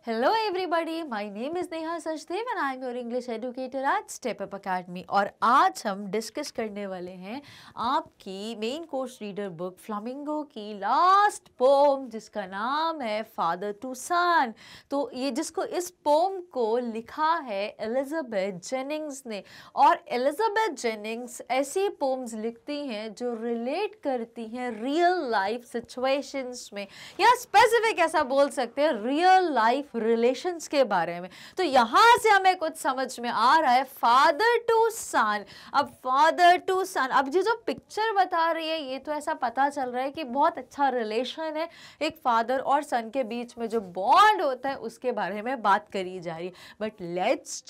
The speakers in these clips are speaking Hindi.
Hello everybody, my name is Neha Sachdev and I am your English educator at Step Up Academy। और आज हम डिस्कस करने वाले हैं आपकी main course reader book flamingo की लास्ट पोम जिसका नाम है फादर टू सन। तो ये जिसको इस पोम को लिखा है एलिजाबेथ जेनिंग्स ने, और एलिजाबेथ जेनिंग्स ऐसी पोम्स लिखती हैं जो रिलेट करती हैं रियल लाइफ सिचुएशंस में, या स्पेसिफिक ऐसा बोल सकते हैं रियल लाइफ रिलेशंस के बारे में। तो यहां से हमें कुछ समझ में आ रहा है फादर टू सन। अब फादर टू सन, अब ये जो पिक्चर बता रही है ये तो ऐसा पता चल रहा है कि बहुत अच्छा रिलेशन है, एक फादर और सन के बीच में जो बॉन्ड होता है उसके बारे में बात करी जा रही है। बट लेट्स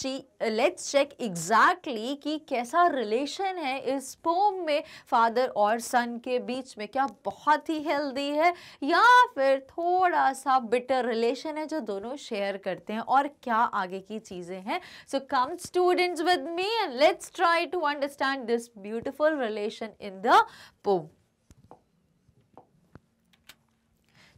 चेक एग्जैक्टली कि कैसा रिलेशन है इस पोम में फादर और सन के बीच में। क्या बहुत ही हेल्दी है या फिर थोड़ा सा बिटर रिलेशन है जो दोनों शेयर करते हैं, और क्या आगे की चीजें हैं। So come students with me and let's try to understand this beautiful relation in the poem.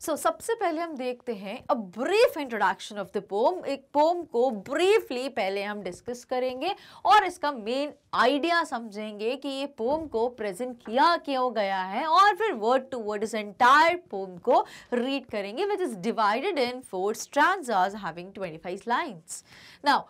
सो सबसे पहले हम देखते हैं a brief introduction of the poem. एक पोम को ब्रीफली पहले हम डिस्कस करेंगे और इसका मेन आइडिया समझेंगे कि ये पोम को प्रेजेंट किया क्यों गया है, और फिर वर्ड टू वर्ड इस एंटायर पोम को रीड करेंगे which is divided in 4 stanzas having 25 lines. Now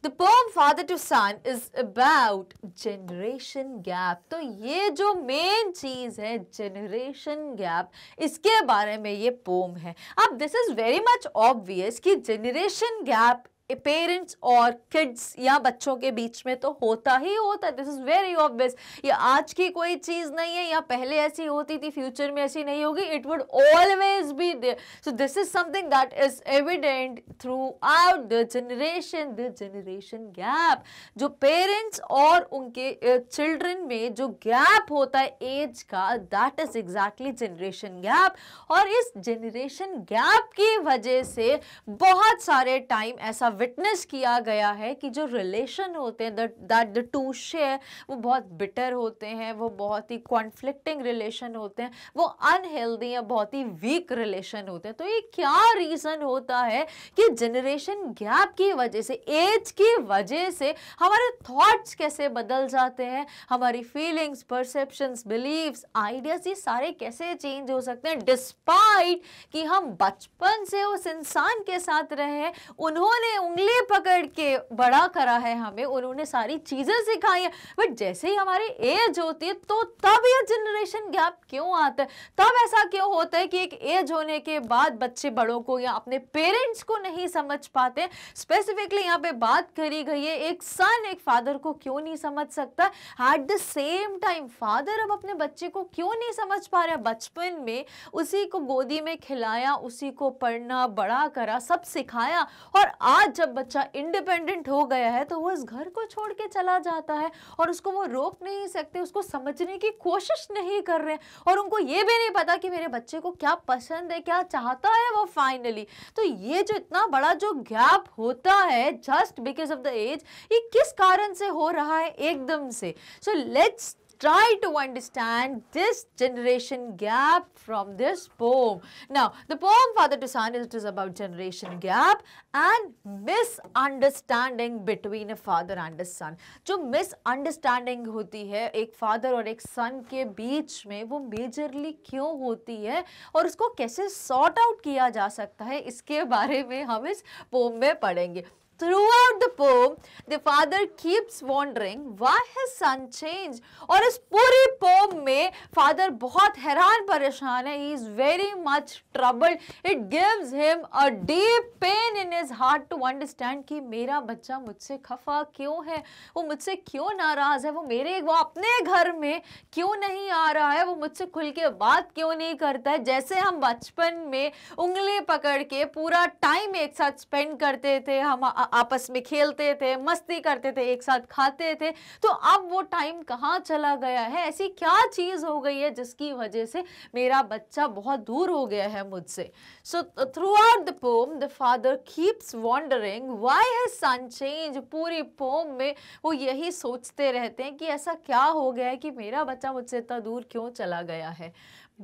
The poem Father to Son is about generation gap। तो ये जो मेन चीज है generation gap, इसके बारे में ये पोम है। अब this is very much obvious कि generation gap पेरेंट्स और किड्स या बच्चों के बीच में तो होता ही होता है। This is very obvious. ये आज की कोई चीज नहीं है, या पहले ऐसी होती थी, फ्यूचर में ऐसी नहीं होगी। It would always be there. So this is something that is evident throughout the generation gap. जो पेरेंट्स और उनके चिल्ड्रन में जो गैप होता है एज का, that is exactly generation gap. और इस जनरेशन गैप की वजह से बहुत सारे टाइम ऐसा विटनेस किया गया है कि जो रिलेशन होते हैं दैट द टू शेयर, वो बहुत बिटर होते हैं, वो बहुत ही कॉन्फ्लिक्टिंग रिलेशन होते हैं, वो अनहेल्दी या बहुत ही वीक रिलेशन होते हैं। तो ये क्या रीजन होता है कि जनरेशन गैप की वजह से, एज की वजह से हमारे थॉट्स कैसे बदल जाते हैं, हमारी फीलिंग्स, परसेप्शंस, बिलीव्स, आइडियाज, ये सारे कैसे चेंज हो सकते हैं डिस्पाइट कि हम बचपन से उस इंसान के साथ रहे हैं, उन्होंने उंगली पकड़ के बड़ा करा है हमें, उन्होंने सारी चीजें सिखाई है। बट जैसे ही हमारी एज होती है तो तब यह जनरेशन गैप क्यों आता है? तब ऐसा क्यों होता है कि एक एज होने के बाद बच्चे बड़ों को या अपने पेरेंट्स को नहीं समझ पाते? स्पेसिफिकली यहाँ पे बात करी गई है एक सन एक फादर को क्यों नहीं समझ सकता। At the same time father अब अपने बच्चे को क्यों नहीं समझ पा रहा? बचपन में उसी को गोदी में खिलाया, उसी को पढ़ना, बड़ा करा, सब सिखाया, और आज जब बच्चा इंडिपेंडेंट हो गया है तो वो इस घर को छोड़ के चला जाता है, और उसको वो रोक नहीं सकते, उसको समझने की कोशिश नहीं कर रहे, और उनको ये भी नहीं पता कि मेरे बच्चे को क्या पसंद है, क्या चाहता है वो फाइनली। तो ये जो इतना बड़ा जो गैप होता है just because of the age, ये किस कारण से हो रहा है एकदम से? So let's try to understand this generation gap from this poem. Now, the poem Father to Son is about generation gap and misunderstanding between a father and a son. जो misunderstanding होती है एक father और एक son के बीच में, वो majorly क्यों होती है और उसको कैसे sort out किया जा सकता है, इसके बारे में हम इस poem में पढ़ेंगे। Throughout the poem, the father keeps wondering why his son changed। और इस पूरी पोम में फादर बहुत हैरान परेशान है। He is very much troubled. It gives him a deep pain in his heart to understand कि मेरा बच्चा मुझसे खफा क्यों है, वो मुझसे क्यों नाराज है, वो अपने घर में क्यों नहीं आ रहा है, वो मुझसे खुल के बात क्यों नहीं करता है। जैसे हम बचपन में उंगली पकड़ के पूरा टाइम एक साथ स्पेंड करते थे, हम आपस में खेलते थे, मस्ती करते थे, एक साथ खाते थे, तो अब वो टाइम कहाँ चला गया है? ऐसी क्या चीज हो गई है जिसकी वजह से मेरा बच्चा बहुत दूर हो गया है मुझसे? So throughout the poem the father keeps wondering why his son change. पूरी पोम में वो यही सोचते रहते हैं कि ऐसा क्या हो गया है कि मेरा बच्चा मुझसे इतना दूर क्यों चला गया है।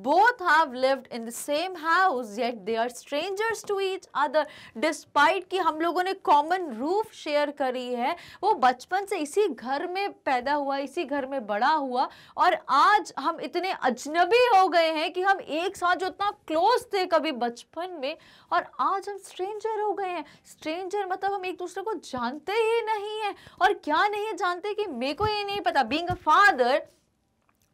both have lived in the same house yet they are strangers to each other. Despite कि हम लोगों ने common roof share करी है, वो बचपन से इसी घर में पैदा हुआ, इसी घर में बड़ा हुआ, और आज हम इतने अजनबी हो गए हैं कि हम एक साथ जो इतना क्लोज थे कभी बचपन में, और आज हम स्ट्रेंजर हो गए हैं. स्ट्रेंजर मतलब हम एक दूसरे को जानते ही नहीं है. और क्या नहीं जानते कि मेरे को ये नहीं पता. बीइंग अ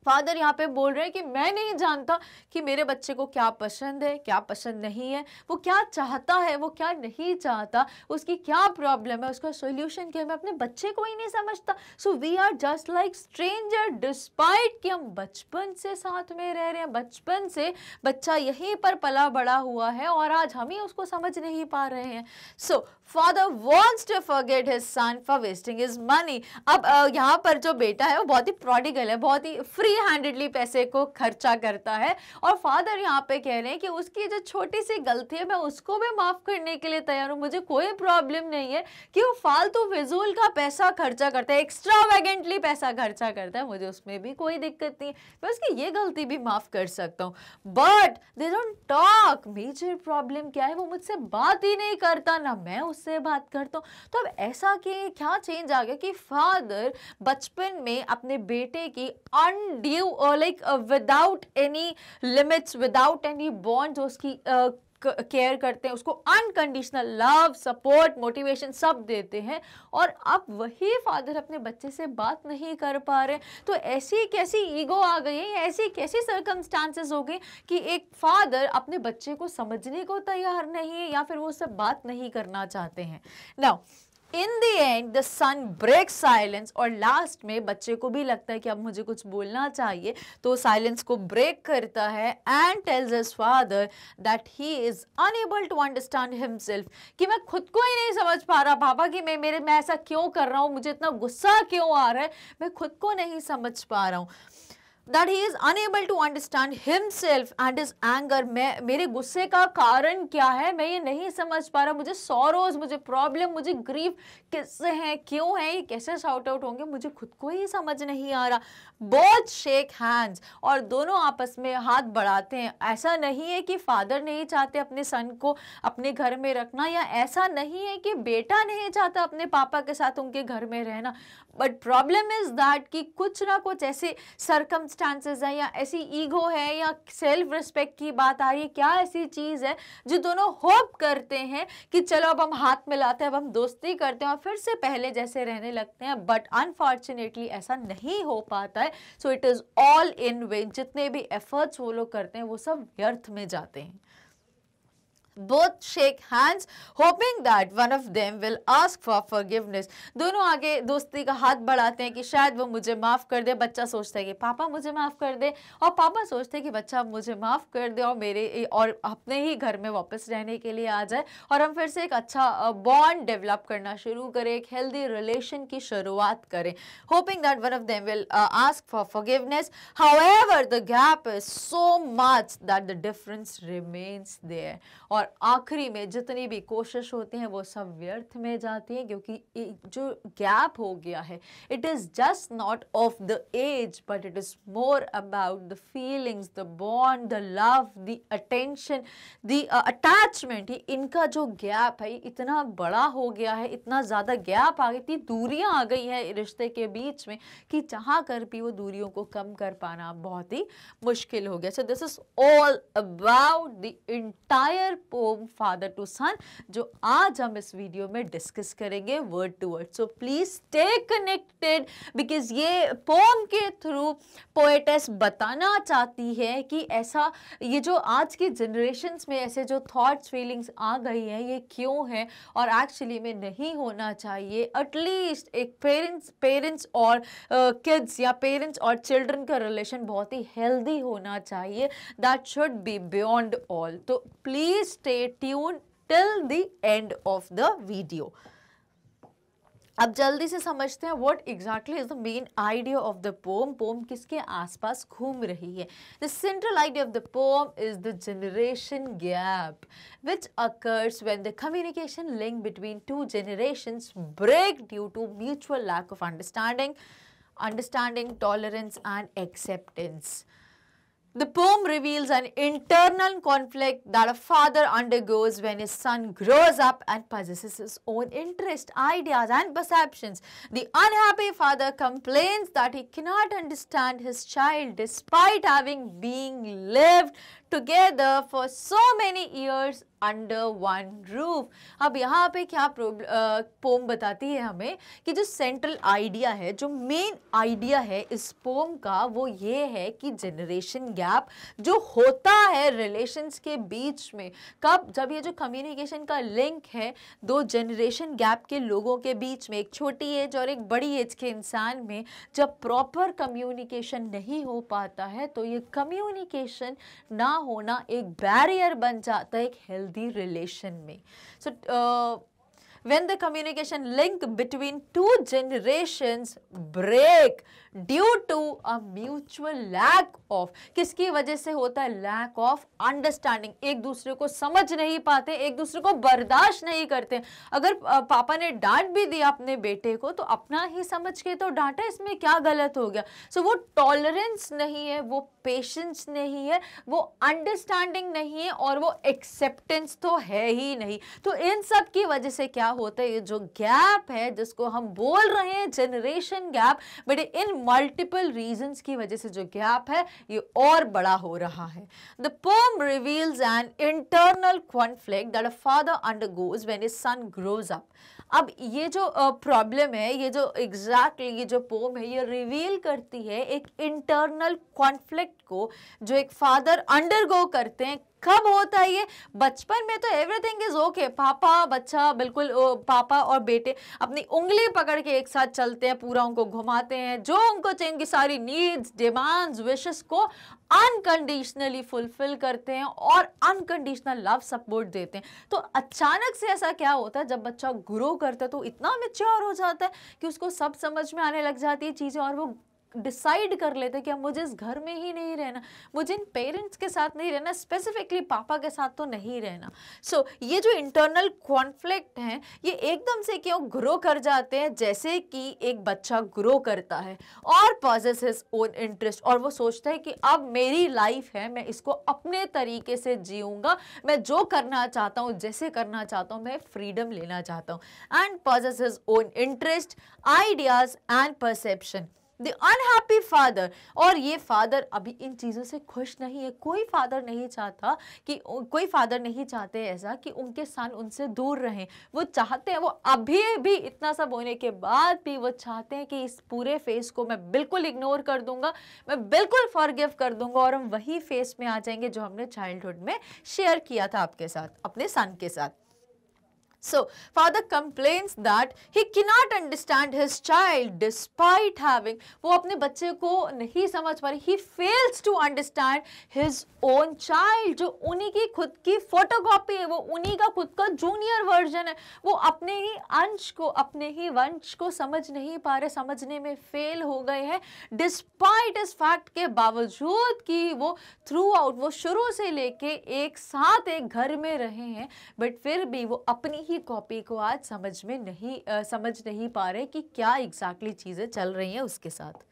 फादर यहाँ पे बोल रहे हैं कि मैं नहीं जानता कि मेरे बच्चे को क्या पसंद है, क्या पसंद नहीं है, वो क्या चाहता है, वो क्या नहीं चाहता, उसकी क्या प्रॉब्लम है, उसका सॉल्यूशन क्या है, मैं अपने बच्चे को ही नहीं समझता. So we are just like stranger despite कि हम बचपन से साथ में रह रहे हैं, बचपन से बच्चा यहीं पर पला बड़ा हुआ है और आज हम ही उसको समझ नहीं पा रहे हैं. So father wants to forget his son for wasting his money. अब यहाँ पर जो बेटा है वो बहुत ही प्रोडिगल है, बहुत ही फ्री हैंडेडली पैसे को खर्चा करता है, और फादर यहाँ पे कह रहे हैं कि उसकी जो छोटी सी गलती है मैं उसको भी माफ करने के लिए तैयार हूँ. मुझे कोई प्रॉब्लम नहीं है कि वो फालतू फिजूल का पैसा खर्चा करता है, एक्स्ट्रावेगेंटली पैसा खर्चा करता है, मुझे उसमें भी कोई दिक्कत नहीं है, मैं उसकी ये गलती भी माफ कर सकता हूँ. But they don't talk. Major problem क्या है, वो मुझसे बात ही नहीं करता, ना मैं उससे बात करता हूँ. तो अब ऐसा कि क्या चेंज आ गया कि फादर बचपन में अपने बेटे की undue like without any limits, without any bonds उसकी केयर करते हैं, उसको अनकंडीशनल लव, सपोर्ट, मोटिवेशन सब देते हैं, और अब वही फादर अपने बच्चे से बात नहीं कर पा रहे. तो ऐसी कैसी ईगो आ गई है, ऐसी कैसी सर्कमस्टांसेस हो गई कि एक फादर अपने बच्चे को समझने को तैयार नहीं है, या फिर वो उससे बात नहीं करना चाहते हैं. Now in the end the son break silence, और लास्ट में बच्चे को भी लगता है कि अब मुझे कुछ बोलना चाहिए, तो साइलेंस को ब्रेक करता है and tells his father that he is unable to understand himself, कि मैं खुद को ही नहीं समझ पा रहा पापा कि मैं ऐसा क्यों कर रहा हूँ, मुझे इतना गुस्सा क्यों आ रहा है, मैं खुद को नहीं समझ पा रहा हूँ. That he is unable to understand himself and his anger. मेरे गुस्से का कारण क्या है, मैं ये नहीं समझ पा रहा, मुझे सॉरोज, मुझे प्रॉब्लम, मुझे ग्रीफ किससे हैं, क्यों है, ये कैसे सॉर्ट आउट होंगे, मुझे खुद को ही समझ नहीं आ रहा. बोथ शेक हैंड्स, और दोनों आपस में हाथ बढ़ाते हैं. ऐसा नहीं है कि फादर नहीं चाहते अपने सन को अपने घर में रखना, या ऐसा नहीं है कि बेटा नहीं चाहता अपने पापा के साथ उनके घर में रहना, बट प्रॉब्लम इज दैट कि कुछ ना कुछ ऐसे सर्कमस्टांसेस है, या ऐसी ईगो है, या सेल्फ रिस्पेक्ट की बात आ रही है, क्या ऐसी चीज है जो दोनों होप करते हैं कि चलो अब हम हाथ मिलाते हैं, अब हम दोस्ती करते हैं और फिर से पहले जैसे रहने लगते हैं, बट अनफॉर्चुनेटली ऐसा नहीं हो पाता है. सो it is all in when. जितने भी एफर्ट्स वो लोग करते हैं वो सब व्यर्थ में जाते हैं. Both shake hands, hoping that one of them will ask for forgiveness. दोनों आगे दोस्ती का हाथ बढ़ाते हैं कि शायद वो मुझे माफ कर दे. बच्चा सोचता है कि पापा मुझे माफ कर दे, और पापा सोचते हैं कि बच्चा मुझे माफ कर दे और मेरे और अपने ही घर में वापस रहने के लिए आ जाए, और हम फिर से एक अच्छा बॉन्ड डेवलप करना शुरू करें, एक हेल्दी रिलेशन की शुरुआत करें. Hoping that one of them will ask for forgiveness. However, the gap is so much that the difference remains there. और आखिरी में जितनी भी कोशिश होती हैं वो सब व्यर्थ में जाती हैं, क्योंकि जो गैप हो गया है, it is just not of the age, but it is more about the feelings, the bond, the love, the attention, the attachment. इनका जो गैप है इतना बड़ा हो गया है, इतना ज़्यादा गैप आ गई, इतनी दूरियां आ गई है रिश्ते के बीच में कि चाह कर भी वो दूरियों को कम कर पाना बहुत ही मुश्किल हो गया. So this is all about the entire poem father to son, जो आज हम इस वीडियो में डिस्कस करेंगे word to word. So please stay connected, because ये पोम के थ्रू पोएटेस बताना चाहती है कि ऐसा ये जो आज की जनरेशन्स में ऐसे जो थॉट्स फीलिंग्स आ गई हैं ये क्यों है, और एक्चुअली में नहीं होना चाहिए. एटलीस्ट एक पेरेंट्स और किड्स या पेरेंट्स और चिल्ड्रन का रिलेशन बहुत ही हेल्दी होना चाहिए. That should be beyond all. तो please stay tuned till the end of the video. अब जल्दी से समझते हैं what exactly is the main idea of the poem. Poem किसके आसपास घूम रही है. The central idea of the poem is the generation gap which occurs when the communication link between two generations break due to mutual lack of understanding, tolerance and acceptance. The poem reveals an internal conflict that a father undergoes when his son grows up and possesses his own interests, ideas, and perceptions. The unhappy father complains that he cannot understand his child despite having been lived together for so many years under one roof. अब यहाँ पे क्या पोम बताती है हमें कि जो सेंट्रल आइडिया है, जो मेन आइडिया है इस पोम का, वो ये है कि जनरेशन गैप जो होता है रिलेशंस के बीच में, कब, जब ये जो कम्युनिकेशन का लिंक है दो जनरेशन गैप के लोगों के बीच में, एक छोटी एज और एक बड़ी एज के इंसान में, जब प्रॉपर कम्युनिकेशन नहीं हो पाता है तो ये कम्युनिकेशन ना होना एक बैरियर बन जाता है एक हेल्दी रिलेशन में. सो when the communication link between two generations break due to a mutual lack of, किसकी वजह से होता है? lack of understanding. एक दूसरे को समझ नहीं पाते, एक दूसरे को बर्दाश्त नहीं करते. अगर पापा ने डांट भी दिया अपने बेटे को तो अपना ही समझ के तो डांटा, इसमें क्या गलत हो गया? सो वो टॉलरेंस नहीं है, वो पेशेंस नहीं है, वो अंडरस्टैंडिंग नहीं है और वो एक्सेप्टेंस तो है ही नहीं. तो इन सब की वजह से क्या होता है, ये जो गैप है जिसको हम बोल रहे हैं generation gap, but in multiple reasons की वजह से जो गैप है ये और बड़ा हो रहा है. The pome reveals an internal conflict that a father undergoes when his son grows up. अब ये जो प्रॉब्लम है, ये जो एग्जैक्टली ये जो पोम है, ये रिवील करती है एक इंटरनल कॉन्फ्लिक्ट को जो एक फादर अंडरगो करते हैं. कब होता है ये? बचपन में तो एवरीथिंग इज ओके, पापा बच्चा बिल्कुल, पापा और बेटे अपनी उंगली पकड़ के एक साथ चलते हैं, पूरा उनको घुमाते हैं, जो उनको चाहिए उनकी सारी नीड्स, डिमांड्स, विशेस को अनकंडीशनली फुलफिल करते हैं और अनकंडीशनल लव सपोर्ट देते हैं. तो अचानक से ऐसा क्या होता है, जब बच्चा ग्रो करता है तो इतना मैच्योर हो जाता है कि उसको सब समझ में आने लग जाती है चीज़ें और वो डिसाइड कर लेते कि अब मुझे इस घर में ही नहीं रहना, मुझे इन पेरेंट्स के साथ नहीं रहना, स्पेसिफिकली पापा के साथ तो नहीं रहना. सो ये जो इंटरनल कॉन्फ्लिक्ट हैं ये एकदम से क्यों ग्रो कर जाते हैं? जैसे कि एक बच्चा ग्रो करता है और पॉजेस हिज ओन इंटरेस्ट और वो सोचता है कि अब मेरी लाइफ है, मैं इसको अपने तरीके से जीऊँगा, मैं जो करना चाहता हूँ, जैसे करना चाहता हूँ, मैं फ्रीडम लेना चाहता हूँ. And possess his own interest, ideas and perception. The unhappy father, और ये फादर अभी इन चीज़ों से खुश नहीं है. कोई फादर नहीं चाहता कि, कोई फादर नहीं चाहते ऐसा कि उनके सन उनसे दूर रहें. वो चाहते हैं, वो अभी भी इतना सब होने के बाद भी वो चाहते हैं कि इस पूरे फेस को मैं बिल्कुल इग्नोर कर दूंगा, मैं बिल्कुल फॉरगिव कर दूंगा और हम वही फेस में आ जाएंगे जो हमने चाइल्डहुड में शेयर किया था आपके साथ, अपने सन के साथ. So, father complains that he cannot understand his child despite having, वो अपने बच्चे को नहीं समझ पा रहे. He fails to understand his own child, जो उन्हीं की खुद की फोटोकॉपी है, वो उन्हीं का खुद का जूनियर वर्जन है. वो अपने ही अंश को, अपने ही वंश को समझ नहीं पा रहे, समझने में फेल हो गए हैं. डिस्पाइट इस फैक्ट के बावजूद कि वो थ्रू आउट, वो शुरू से लेके एक साथ एक घर में रहे हैं, बट फिर भी वो अपनी ही कॉपी को आज समझ नहीं पा रहे कि क्या एग्जैक्टली चीजें चल रही हैं उसके साथ.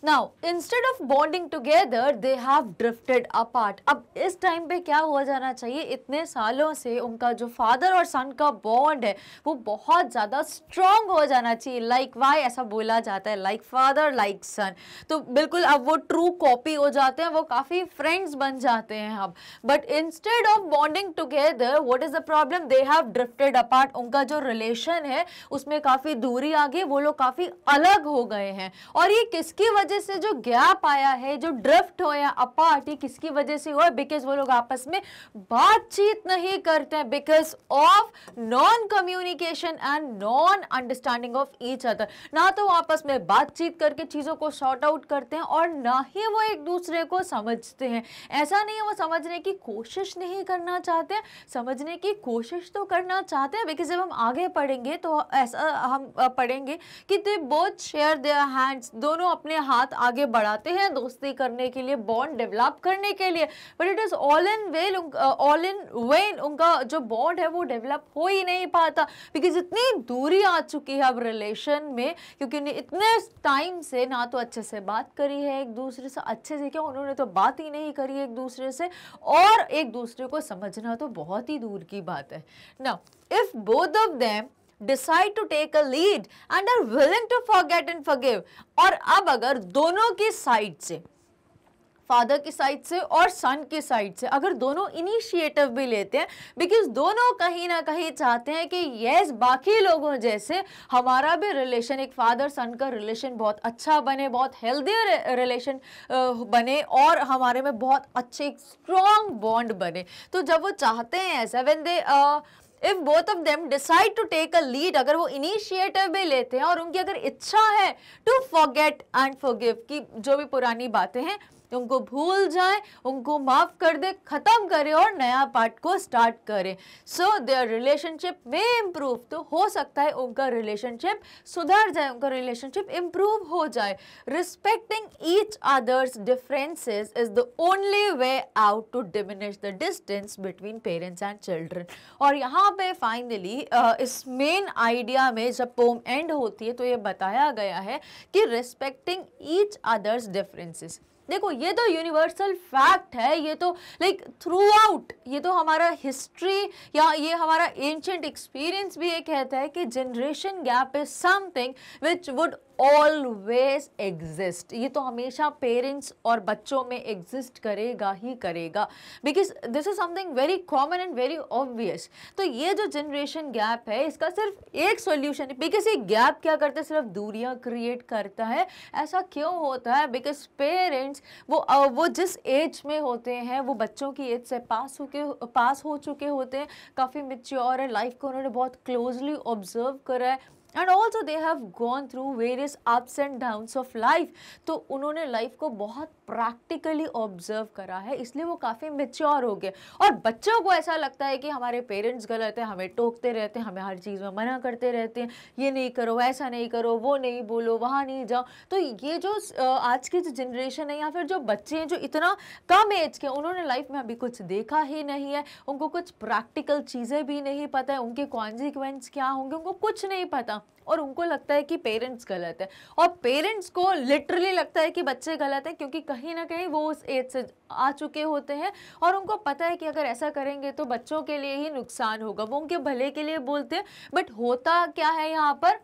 Now, instead of bonding together, they have drifted apart. अब इस टाइम पे क्या हो जाना चाहिए, इतने सालों से उनका जो फादर और सन का बॉन्ड है वो बहुत ज़्यादा स्ट्रॉन्ग हो जाना चाहिए. लाइक वाई ऐसा बोला जाता है, लाइक फादर लाइक सन. तो बिल्कुल अब वो ट्रू कॉपी हो जाते हैं, वो काफ़ी फ्रेंड्स बन जाते हैं अब. But instead of bonding together, what is the problem? They have drifted apart. उनका जो रिलेशन है उसमें काफ़ी दूरी आ गई, वो लोग काफ़ी अलग हो गए हैं. और ये किसकी वजह से जो गैप आया है, जो ड्रिफ्ट होया अपार्ट, ये किसकी वजह से हुआ? बिकॉज वो लोग आपस में बातचीत नहीं करते हैं, because of non communication and non understanding of each other. ना तो वो आपस में बातचीत करके चीजों को सॉर्ट आउट करते हैं और ना ही वो एक दूसरे को समझते हैं. ऐसा नहीं है वो समझने की कोशिश नहीं करना चाहते, समझने की कोशिश तो करना चाहते हैं. बिकॉज जब हम आगे पढ़ेंगे तो ऐसा हम पढ़ेंगे कि they both share their hands, दोनों अपने हाथ साथ आगे बढ़ाते हैं दोस्ती करने के लिए, बॉन्ड डेवलप करने के लिए, but it is all in when उनका जो बॉन्ड है वो डेवलप हो ही नहीं पाता, बिकॉज इतनी दूरी आ चुकी है अब रिलेशन में, क्योंकि इतने टाइम से ना तो अच्छे से बात करी है एक दूसरे से, अच्छे से क्या उन्होंने तो बात ही नहीं करी एक दूसरे से, और एक दूसरे को समझना तो बहुत ही दूर की बात है ना। If both of them decide to take a lead and are willing to forget and forgive, और अब अगर दोनों की साइड से, फादर की साइड से और सन की साइड से, अगर दोनों इनिशिएटिव भी लेते हैं, बिकॉज दोनों कहीं ना कहीं चाहते हैं कि यस बाकी लोगों जैसे हमारा भी रिलेशन, एक फादर सन का रिलेशन बहुत अच्छा बने, बहुत हेल्दी रिलेशन बने, और हमारे में बहुत अच्छे स्ट्रॉन्ग बॉन्ड बने। तो जब वो चाहते हैं ऐसा, when they if both of them decide to take a lead, अगर वो इनिशिएटिव भी लेते हैं और उनकी अगर इच्छा है टू फॉरगेट एंड फॉरगिव, कि जो भी पुरानी बातें हैं उनको भूल जाए, उनको माफ कर दे, खत्म करे और नया पार्ट को स्टार्ट करे, सो देयर रिलेशनशिप में इम्प्रूव, तो हो सकता है उनका रिलेशनशिप सुधर जाए, उनका रिलेशनशिप इम्प्रूव हो जाए। Respecting each others differences is the only way out to diminish the distance between parents and children. और यहाँ पे फाइनली इस मेन आइडिया में जब पोम एंड होती है तो ये बताया गया है कि रिस्पेक्टिंग ईच अदर्स डिफरेंसेस, देखो ये तो यूनिवर्सल फैक्ट है, ये तो लाइक थ्रू आउट, ये तो हमारा हिस्ट्री या ये हमारा एंशिएंट एक्सपीरियंस भी ये कहता है कि generation gap is something which would always exist, ये तो हमेशा पेरेंट्स और बच्चों में एग्जिस्ट करेगा ही करेगा, because this is something very common and very obvious. तो ये जो जनरेशन गैप है इसका सिर्फ एक सॉल्यूशन है, बिकॉज ये गैप क्या करता है, सिर्फ दूरियां क्रिएट करता है। ऐसा क्यों होता है, बिकॉज पेरेंट्स वो जिस एज में होते हैं वो बच्चों की एज से पास हो चुके होते हैं, काफ़ी मेच्योर है, लाइफ को उन्होंने बहुत क्लोजली ऑब्जर्व करा है, and also they have gone through various ups and downs of life, तो उन्होंने लाइफ को बहुत प्रैक्टिकली ऑब्जर्व करा है, इसलिए वो काफ़ी मेच्योर हो गए। और बच्चों को ऐसा लगता है कि हमारे पेरेंट्स गलत है, हमें टोकते रहते हैं, हमें हर चीज़ में मना करते रहते हैं, ये नहीं करो, ऐसा नहीं करो, वो नहीं बोलो, वहाँ नहीं जाओ। तो ये जो आज की जो जनरेशन है या फिर जो बच्चे हैं जो इतना कम एज के, उन्होंने लाइफ में अभी कुछ देखा ही नहीं है, उनको कुछ प्रैक्टिकल चीज़ें भी नहीं पता है, उनके कॉन्सिक्वेंस क्या होंगे उनको कुछ नहीं पता, और उनको लगता है कि पेरेंट्स गलत है, और पेरेंट्स को लिटरली लगता है कि बच्चे गलत हैं, क्योंकि कहीं ना कहीं वो उस एज से आ चुके होते हैं और उनको पता है कि अगर ऐसा करेंगे तो बच्चों के लिए ही नुकसान होगा, वो उनके भले के लिए बोलते हैं। बट होता क्या है यहाँ पर,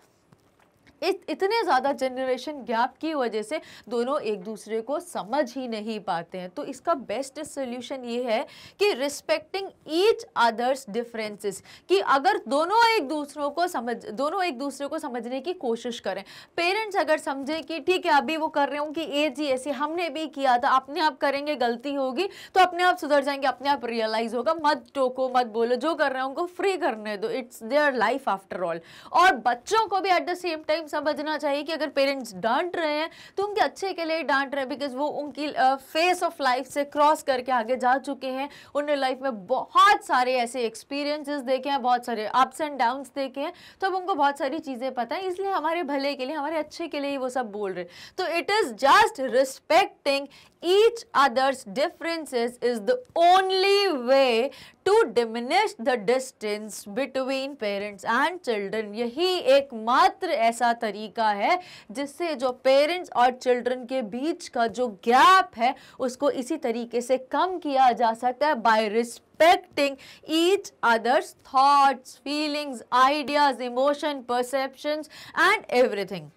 इतने ज़्यादा जनरेशन गैप की वजह से दोनों एक दूसरे को समझ ही नहीं पाते हैं। तो इसका बेस्ट सोल्यूशन ये है कि रिस्पेक्टिंग ईच अदर्स डिफरेंसेस, कि अगर दोनों एक दूसरे को समझने की कोशिश करें। पेरेंट्स अगर समझें कि ठीक है अभी वो कर रहे हैं, उनकी एज ही ऐसी, हमने भी किया था, अपने आप करेंगे गलती होगी तो अपने आप सुधर जाएंगे, अपने आप रियलाइज होगा, मत टोको मत बोलो, जो कर रहे हैं उनको फ्री करने दो, it's their life after all. और बच्चों को भी एट द सेम टाइम समझना चाहिए कि अगर पेरेंट्स डांट रहे हैं तो उनके अच्छे के लिए डांट रहे हैं, बिकॉज वो उनकी फेस ऑफ लाइफ से क्रॉस करके आगे जा चुके हैं, उन्होंने लाइफ में बहुत सारे ऐसे एक्सपीरियंसेस देखे हैं, बहुत सारे अप्स एंड डाउन्स देखे हैं, तो अब उनको बहुत सारी चीज़ें पता है, इसलिए हमारे भले के लिए, हमारे अच्छे के लिए ही वो सब बोल रहे हैं। तो it is just respecting each other's differences is the only way to diminish the distance between parents and children। यही एकमात्र ऐसा तरीका है जिससे जो पेरेंट्स और चिल्ड्रन के बीच का जो गैप है उसको इसी तरीके से कम किया जा सकता है, by respecting each other's thoughts, feelings, ideas, emotion, perceptions and everything।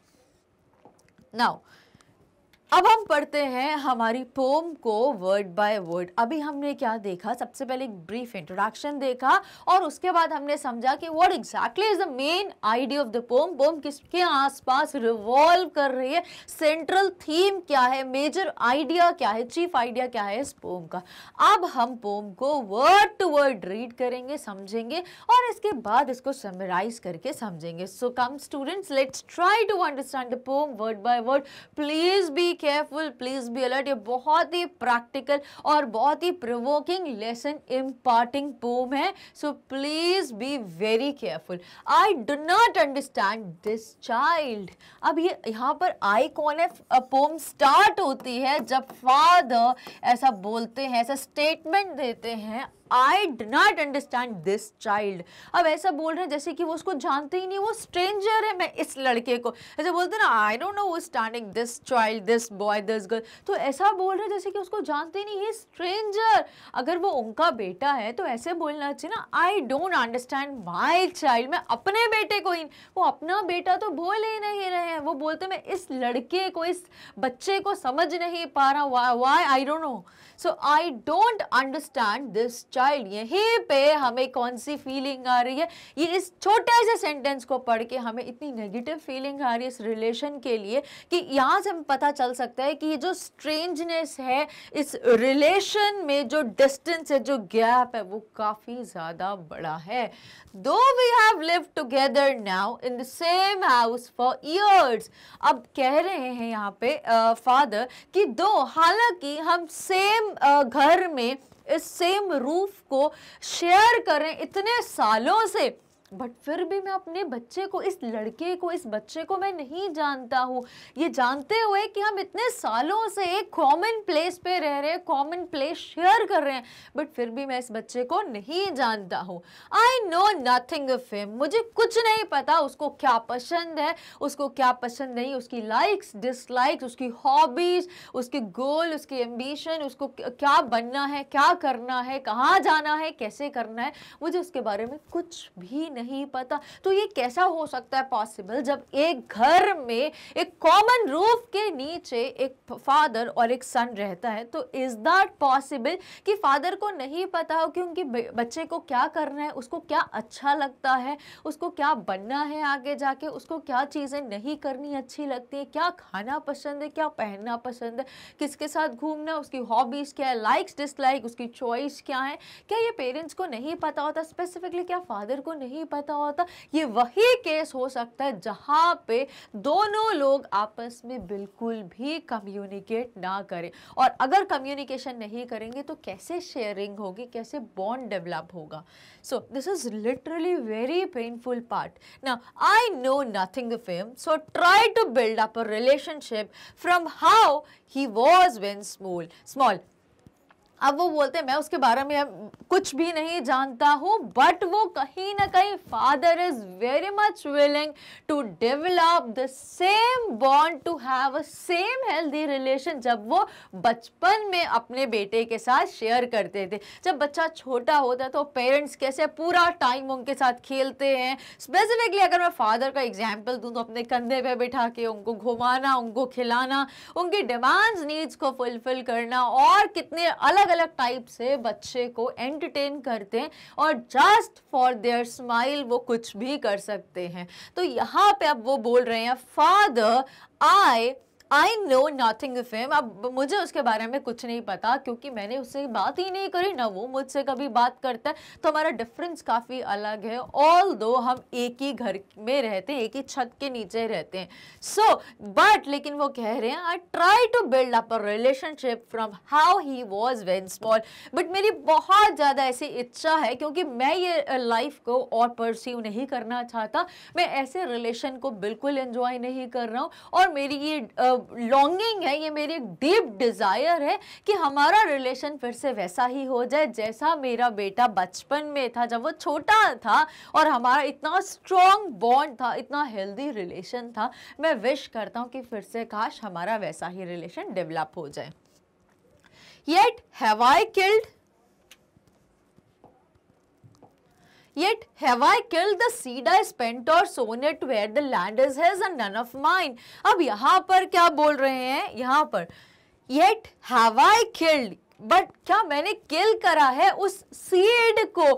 Now अब हम पढ़ते हैं हमारी पोम को वर्ड बाय वर्ड। अभी हमने क्या देखा, सबसे पहले एक ब्रीफ इंट्रोडक्शन देखा और उसके बाद हमने समझा कि what exactly is the main idea of the poem, poem किसके आसपास रिवॉल्व कर रही है, सेंट्रल थीम क्या है, मेजर आइडिया क्या है, चीफ आइडिया क्या है इस पोम का। अब हम पोम को वर्ड टू वर्ड रीड करेंगे, समझेंगे और इसके बाद इसको समराइज करके समझेंगे। So come students, let's try to understand the poem word by word. Please be careful, please be alert. ये बहुत ही प्रैक्टिकल और बहुत ही प्रोवोकिंग लेसन इम्पार्टिंग पोम है, so please be very careful. I do not understand this child. अब ये यहाँ पर आई कौन है? पोम स्टार्ट होती है जब फादर ऐसा बोलते हैं, ऐसा स्टेटमेंट देते हैं, I do not understand this child। अब ऐसा बोल रहे हैं जैसे कि वो उसको जानते ही नहीं, वो स्ट्रेंजर है। मैं इस लड़के को ऐसे बोलते ना, I don't know who is standing, this child, this boy, this girl, तो ऐसा बोल रहे हैं जैसे कि उसको जानते ही नहीं, ये स्ट्रेंजर। अगर वो उनका बेटा है तो ऐसे बोलना चाहिए ना, I don't understand my child। मैं अपने बेटे को ही, वो अपना बेटा तो बोल ही नहीं रहे हैं, वो बोलते मैं इस लड़के को, इस बच्चे को समझ नहीं पा रहा, why I don't know। So I don't understand this child। यहीं पे हमें कौन सी फीलिंग आ रही है? ये इस छोटे से सेंटेंस को पढ़ के हमें इतनी नेगेटिव फीलिंग आ रही है इस रिलेशन के लिए कि यहाँ से हमें पता चल सकता है कि ये जो स्ट्रेंजनेस है इस रिलेशन में, जो डिस्टेंस है, जो गैप है, वो काफी ज्यादा बड़ा है। Though we have lived together now in the same house for years। अब कह रहे हैं यहाँ पे फादर कि हालांकि हम सेम घर में इस सेम रूफ को शेयर करें इतने सालों से, बट फिर भी मैं अपने बच्चे को, इस लड़के को, इस बच्चे को मैं नहीं जानता हूँ। ये जानते हुए कि हम इतने सालों से एक कॉमन प्लेस पे रह रहे हैं, कॉमन प्लेस शेयर कर रहे हैं, बट फिर भी मैं इस बच्चे को नहीं जानता हूँ। आई नो नथिंग ऑफ हिम। मुझे कुछ नहीं पता उसको क्या पसंद है, उसको क्या पसंद नहीं, उसकी लाइक्स डिसलाइक्स, उसकी हॉबीज, उसके गोल, उसकी एम्बिशन, उसको क्या बनना है, क्या करना है, कहाँ जाना है, कैसे करना है, मुझे उसके बारे में कुछ भी नहीं पता। तो ये कैसा हो सकता है पॉसिबल जब एक घर में एक कॉमन रूफ के नीचे एक फादर और एक सन रहता है? तो इज दैट पॉसिबल कि फादर को नहीं पता हो कि उनके बच्चे को क्या करना है, उसको क्या अच्छा लगता है, उसको क्या बनना है आगे जाके, उसको क्या चीजें नहीं करनी अच्छी लगती है, क्या खाना पसंद है, क्या पहनना पसंद है, किसके साथ घूमना, उसकी हॉबीज क्या है, लाइक्स डिसलाइक, उसकी चॉइस क्या है? क्या ये पेरेंट्स को नहीं पता होता? स्पेसिफिकली क्या फादर को नहीं पता होता? ये वही केस हो सकता है जहां पे दोनों लोग आपस में बिल्कुल भी कम्युनिकेट ना करें, और अगर कम्युनिकेशन नहीं करेंगे तो कैसे शेयरिंग होगी, कैसे बॉन्ड डेवलप होगा? So this is literally very painful part. Now I know nothing of him, so try to build up a relationship from how he was when small. अब वो बोलते हैं मैं उसके बारे में कुछ भी नहीं जानता हूँ, बट वो कहीं ना कहीं father is very much willing to develop the same bond, to have a same healthy relation जब वो बचपन में अपने बेटे के साथ शेयर करते थे। जब बच्चा छोटा होता है तो पेरेंट्स कैसे पूरा टाइम उनके साथ खेलते हैं। स्पेसिफिकली अगर मैं फादर का एग्जाम्पल दूँ तो अपने कंधे पे बिठा के उनको घुमाना, उनको खिलाना, उनकी डिमांड्स नीड्स को फुलफिल करना, और कितने अलग अलग टाइप से बच्चे को एंटरटेन करते हैं, और जस्ट फॉर देयर स्माइल वो कुछ भी कर सकते हैं। तो यहाँ पे अब वो बोल रहे हैं father I know nothing of him. अब मुझे उसके बारे में कुछ नहीं पता क्योंकि मैंने उससे बात ही नहीं करी, ना वो मुझसे कभी बात करता है, तो हमारा डिफरेंस काफ़ी अलग है। ऑल्दो हम एक ही घर में रहते हैं, एक ही छत के नीचे रहते हैं। सो बट लेकिन वो कह रहे हैं I try to build up a relationship from how he was when small. But मेरी बहुत ज़्यादा ऐसी इच्छा है, क्योंकि मैं ये लाइफ को और परस्यू नहीं करना चाहता, मैं ऐसे रिलेशन को बिल्कुल एंजॉय नहीं कर रहा हूँ, और मेरी ये लॉन्गिंग है, ये मेरी डीप डिजायर है कि हमारा रिलेशन फिर से वैसा ही हो जाए जैसा मेरा बेटा बचपन में था, जब वो छोटा था, और हमारा इतना स्ट्रॉन्ग बॉन्ड था, इतना हेल्दी रिलेशन था। मैं विश करता हूँ कि फिर से काश हमारा वैसा ही रिलेशन डेवलप हो जाए। Yet have I killed the seed I spent or sown it where the land is his and none of mine। अब यहाँ पर क्या बोल रहे हैं? यहाँ पर yet have I killed, but क्या मैंने किल करा है उस सीड को?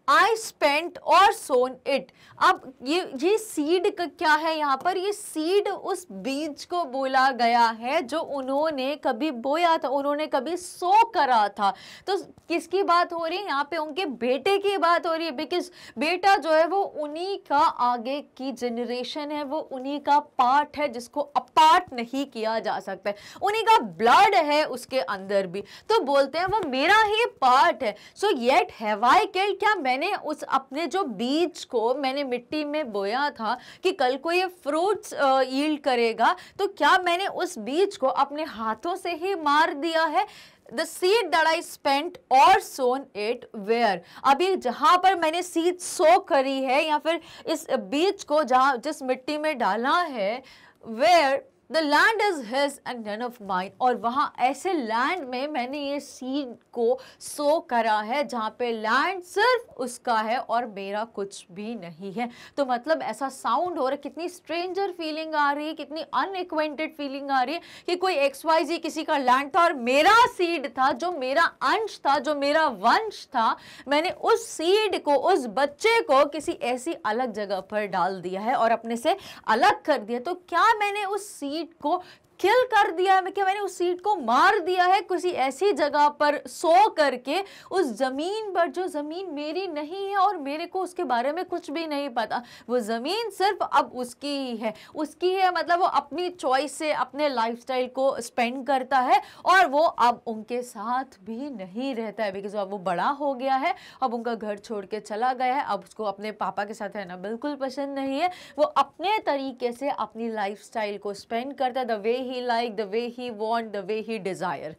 I spent or sown it। अब ये सीड का क्या है यहाँ पर, ये सीड उस बीज को बोला गया है जो उन्होंने कभी बोया था, उन्होंने कभी सो करा था। तो किसकी बात हो रही है यहाँ पे, उनके बेटे की बात हो रही है, बिकॉज बेटा जो है वो उन्हीं का आगे की जनरेशन है, वो उन्हीं का पार्ट है जिसको अपार्ट नहीं किया जा सकता है, उन्हीं का ब्लड है उसके अंदर भी, तो बोलते हैं वो मेरा ही पार्ट है। सो येट हैव आई किल्ड, क्या मैंने उस अपने जो बीज को मैंने मिट्टी में बोया था कि कल को ये फ्रूट्स यील्ड करेगा, तो क्या मैंने उस बीज को अपने हाथों से ही मार दिया है? The seed that I spent or sown it where, अभी जहां पर मैंने सीड सो करी है या फिर इस बीज को जहां जिस मिट्टी में डाला है, where the land is his and none of mine, और वहां ऐसे लैंड में मैंने ये सीड को सो करा है जहां पे लैंड सिर्फ उसका है और मेरा कुछ भी नहीं है। तो मतलब ऐसा साउंड हो रहा है, कितनी स्ट्रेंजर फीलिंग आ रही है, कितनी अनएक्वेंटेड फीलिंग आ रही है कि कोई XYZ किसी का लैंड था और मेरा सीड था, जो मेरा अंश था, जो मेरा वंश था, मैंने उस सीड को, उस बच्चे को किसी ऐसी अलग जगह पर डाल दिया है और अपने से अलग कर दिया। तो क्या मैंने उस सीड को किल कर दिया है, क्या मैंने उस सीड को मार दिया है किसी ऐसी जगह पर सो करके, उस जमीन पर जो जमीन मेरी नहीं है और मेरे को उसके बारे में कुछ भी नहीं पता। वो जमीन सिर्फ अब उसकी ही है, उसकी है, मतलब वो अपनी चॉइस से अपने लाइफस्टाइल को स्पेंड करता है और वो अब उनके साथ भी नहीं रहता है, बिकॉज अब वो बड़ा हो गया है, अब उनका घर छोड़ के चला गया है, अब उसको अपने पापा के साथ रहना बिल्कुल पसंद नहीं है, वो अपने तरीके से अपनी लाइफस्टाइल को स्पेंड करता है, the way he like, the way he want, the way he desire.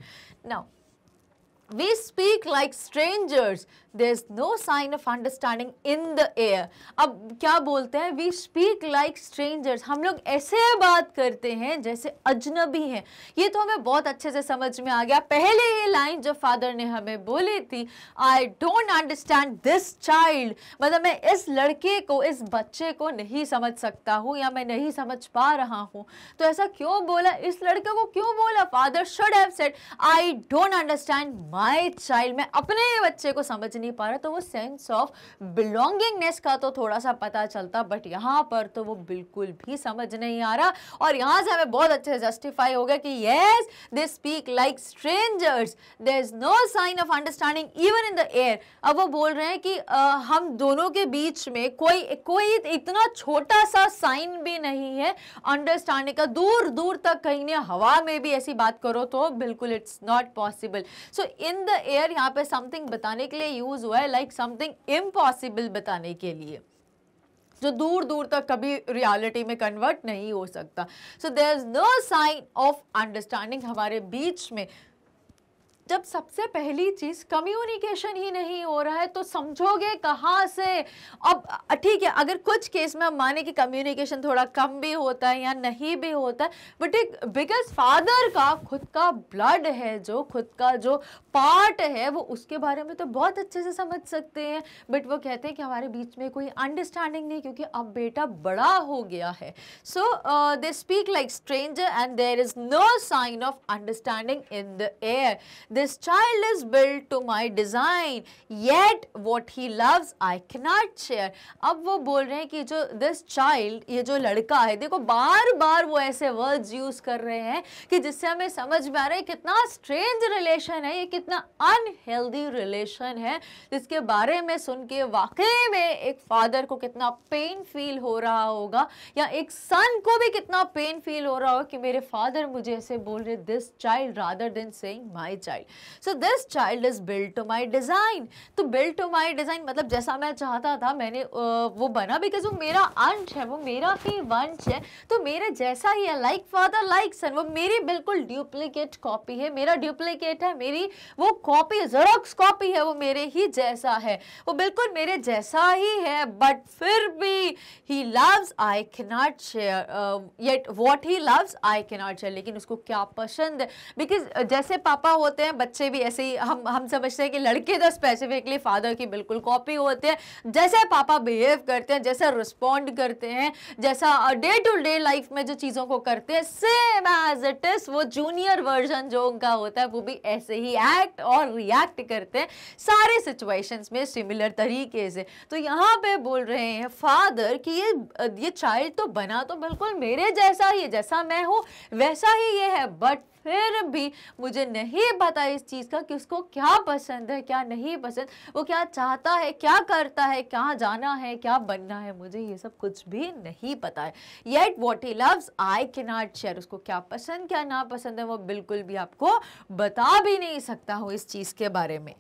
Now we speak like strangers, there's no sign of understanding in the air। अब क्या बोलते हैं, we speak like strangers, हम लोग ऐसे बात करते हैं जैसे अजनबी हैं। ये तो हमें बहुत अच्छे से समझ में आ गया। पहले ये लाइन जो फादर ने हमें बोली थी, I don't understand this child, मतलब मैं इस लड़के को, इस बच्चे को नहीं समझ सकता हूँ या मैं नहीं समझ पा रहा हूँ। तो ऐसा क्यों बोला, इस लड़के को क्यों बोला? Father should have said I don't understand my child, मैं अपने बच्चे को समझ नहीं पा रहा। तो वो सेंस ऑफ बिलोंगिंगनेस का तो थोड़ा सा पता चलता, बट यहाँ पर तो वो बिल्कुल भी समझ नहीं आ रहा और यहाँ से हमें बहुत अच्छे से जस्टिफाई हो गया कि yes they speak like strangers, there is no sign of understanding even in the air. अब वो बोल रहे हैं कि हम दोनों के बीच में कोई इतना छोटा सा साइन भी नहीं है अंडरस्टैंडिंग का, दूर दूर तक कहीं ने हवा में भी ऐसी बात करो तो बिल्कुल it's not possible. So in the air यहाँ पे समथिंग बताने के लिए यूज हुआ है, लाइक समथिंग इम्पॉसिबल बताने के लिए, जो दूर दूर तक कभी रियलिटी में कन्वर्ट नहीं हो सकता। So there is no sign of understanding हमारे बीच में। जब सबसे पहली चीज कम्युनिकेशन ही नहीं हो रहा है तो समझोगे कहाँ से? अब ठीक है, अगर कुछ केस में हम माने कि कम्युनिकेशन थोड़ा कम भी होता है या नहीं भी होता है, बट एक बिकॉज फादर का खुद का ब्लड है, जो खुद का जो पार्ट है, वो उसके बारे में तो बहुत अच्छे से समझ सकते हैं, बट वो कहते हैं कि हमारे बीच में कोई अंडरस्टैंडिंग नहीं क्योंकि अब बेटा बड़ा हो गया है। So they speak like stranger and there is no sign of understanding in the air. This child is built to my design, yet what he loves I cannot share। अब वो बोल रहे हैं कि जो this child, ये जो लड़का है, देखो बार बार वो ऐसे वर्ड्स यूज कर रहे हैं कि जिससे हमें समझ में आ रहा है कितना स्ट्रेंज रिलेशन है, ये कितना अनहेल्दी रिलेशन है, जिसके बारे में सुन के वाकई में एक फादर को कितना पेन फील हो रहा होगा या एक सन को भी कितना पेन फील हो रहा होगा कि मेरे फादर मुझे ऐसे बोल रहे this child rather than saying my child. So this child is built to my design। तो built to my design मतलब जैसा मैं चाहता था मैंने वो बना, बिकॉज वो मेरा अंश है, वो मेरा ही वंश है, तो मेरे जैसा ही है, लाइक फादर लाइक सन। वो मेरी बिल्कुल डुप्लीकेट कॉपी है, मेरा डुप्लीकेट है, मेरी वो कॉपी जेरोक्स कॉपी है, वो मेरे ही जैसा है, वो बिल्कुल मेरे जैसा ही है, बट फिर भी he loves I cannot share, yet what he loves I cannot share। लेकिन उसको क्या पसंद है, बिकॉज जैसे पापा होते हैं हैं, बच्चे भी ऐसे ही, हम समझते हैं कि लड़के तो स्पेसिफिकली फादर की बिल्कुल कॉपी होते हैं, जैसे पापा बिहेव करते हैं, जैसे रिस्पॉन्ड करते हैं, जैसा डे टू डे लाइफ में जो चीज़ों को करते हैं, सेम एज इट इज वो जूनियर वर्जन जो उनका होता है वो भी ऐसे ही एक्ट और रिएक्ट करते हैं सारे सिचुएशंस में सिमिलर तरीके से। तो यहाँ पे बोल रहे हैं फादर कि ये चाइल्ड तो बना तो बिल्कुल मेरे जैसा ही, जैसा मैं हूँ वैसा ही ये है, बट फिर भी मुझे नहीं पता इस चीज़ का कि उसको क्या पसंद है क्या नहीं पसंद, वो क्या चाहता है, क्या करता है, कहाँ जाना है, क्या बनना है, मुझे ये सब कुछ भी नहीं पता है। Yet what he loves I can not share, उसको क्या पसंद क्या ना पसंद है वो बिल्कुल भी आपको बता भी नहीं सकता हूँ इस चीज़ के बारे में।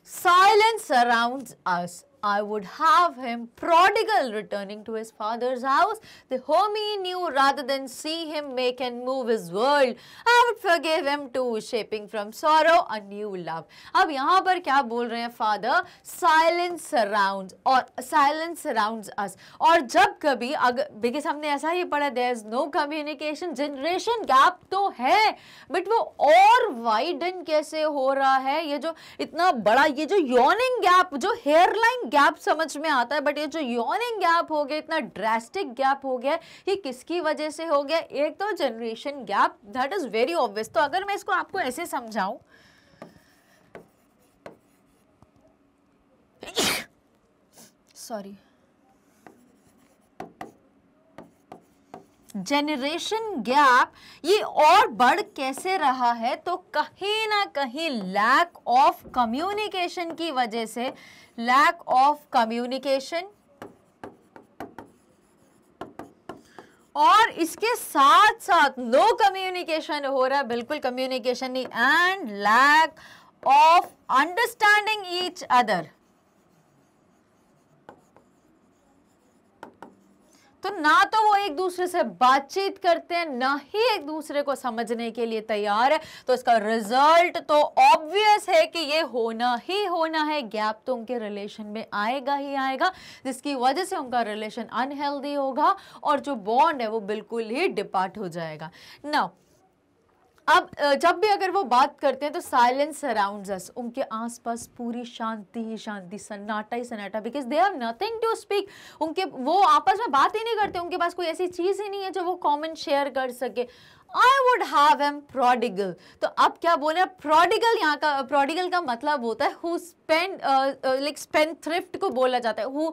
Silence surrounds us. I would have him prodigal returning to his father's house, the home he knew, rather than see him make and move his world. I would forgive him too, shaping from sorrow a new love. अब यहाँ पर क्या बोल रहे हैं फादर? Silence surrounds, और silence surrounds us. और जब कभी अगर, बिकॉज हमने ऐसा ही पढ़ा, there is no communication, generation gap तो है, बट वो और वाइडन कैसे हो रहा है? ये जो इतना बड़ा, ये जो यॉर्निंग गैप, जो हेयरलाइन गैप समझ में आता है, बट ये जो यॉर्निंग गैप हो गया, इतना ड्रास्टिक गैप हो गया, ये किसकी वजह से हो गया? एक तो generation gap, that is very obvious. तो अगर मैं इसको आपको ऐसे समझाऊं, सॉरी, जनरेशन गैप ये और बढ़ कैसे रहा है? तो कहीं ना कहीं लैक ऑफ कम्युनिकेशन की वजह से, लैक ऑफ कम्युनिकेशन, और इसके साथ साथ नो कम्युनिकेशन हो रहा है, बिल्कुल कम्युनिकेशन नहीं, and lack of understanding each other. तो ना तो वो एक दूसरे से बातचीत करते हैं, ना ही एक दूसरे को समझने के लिए तैयार है। तो इसका रिजल्ट तो ऑब्वियस है कि ये होना ही होना है, गैप तो उनके रिलेशन में आएगा ही आएगा, जिसकी वजह से उनका रिलेशन अनहेल्दी होगा और जो बॉन्ड है वो बिल्कुल ही डिपार्ट हो जाएगा। नाउ अब जब भी अगर वो बात करते हैं तो साइलेंस सराउंड्स अस, उनके आसपास पूरी शांति ही शांति, सन्नाटा ही सन्नाटा, because they have nothing to speak. उनके, वो आपस में बात ही नहीं करते, उनके पास कोई ऐसी चीज़ ही नहीं है जो वो कॉमन शेयर कर सके। I would have him prodigal। तो अब क्या बोले? प्रोडिगल, यहाँ का प्रोडिगल का मतलब होता है who spend like spendthrift को बोला जाता है, who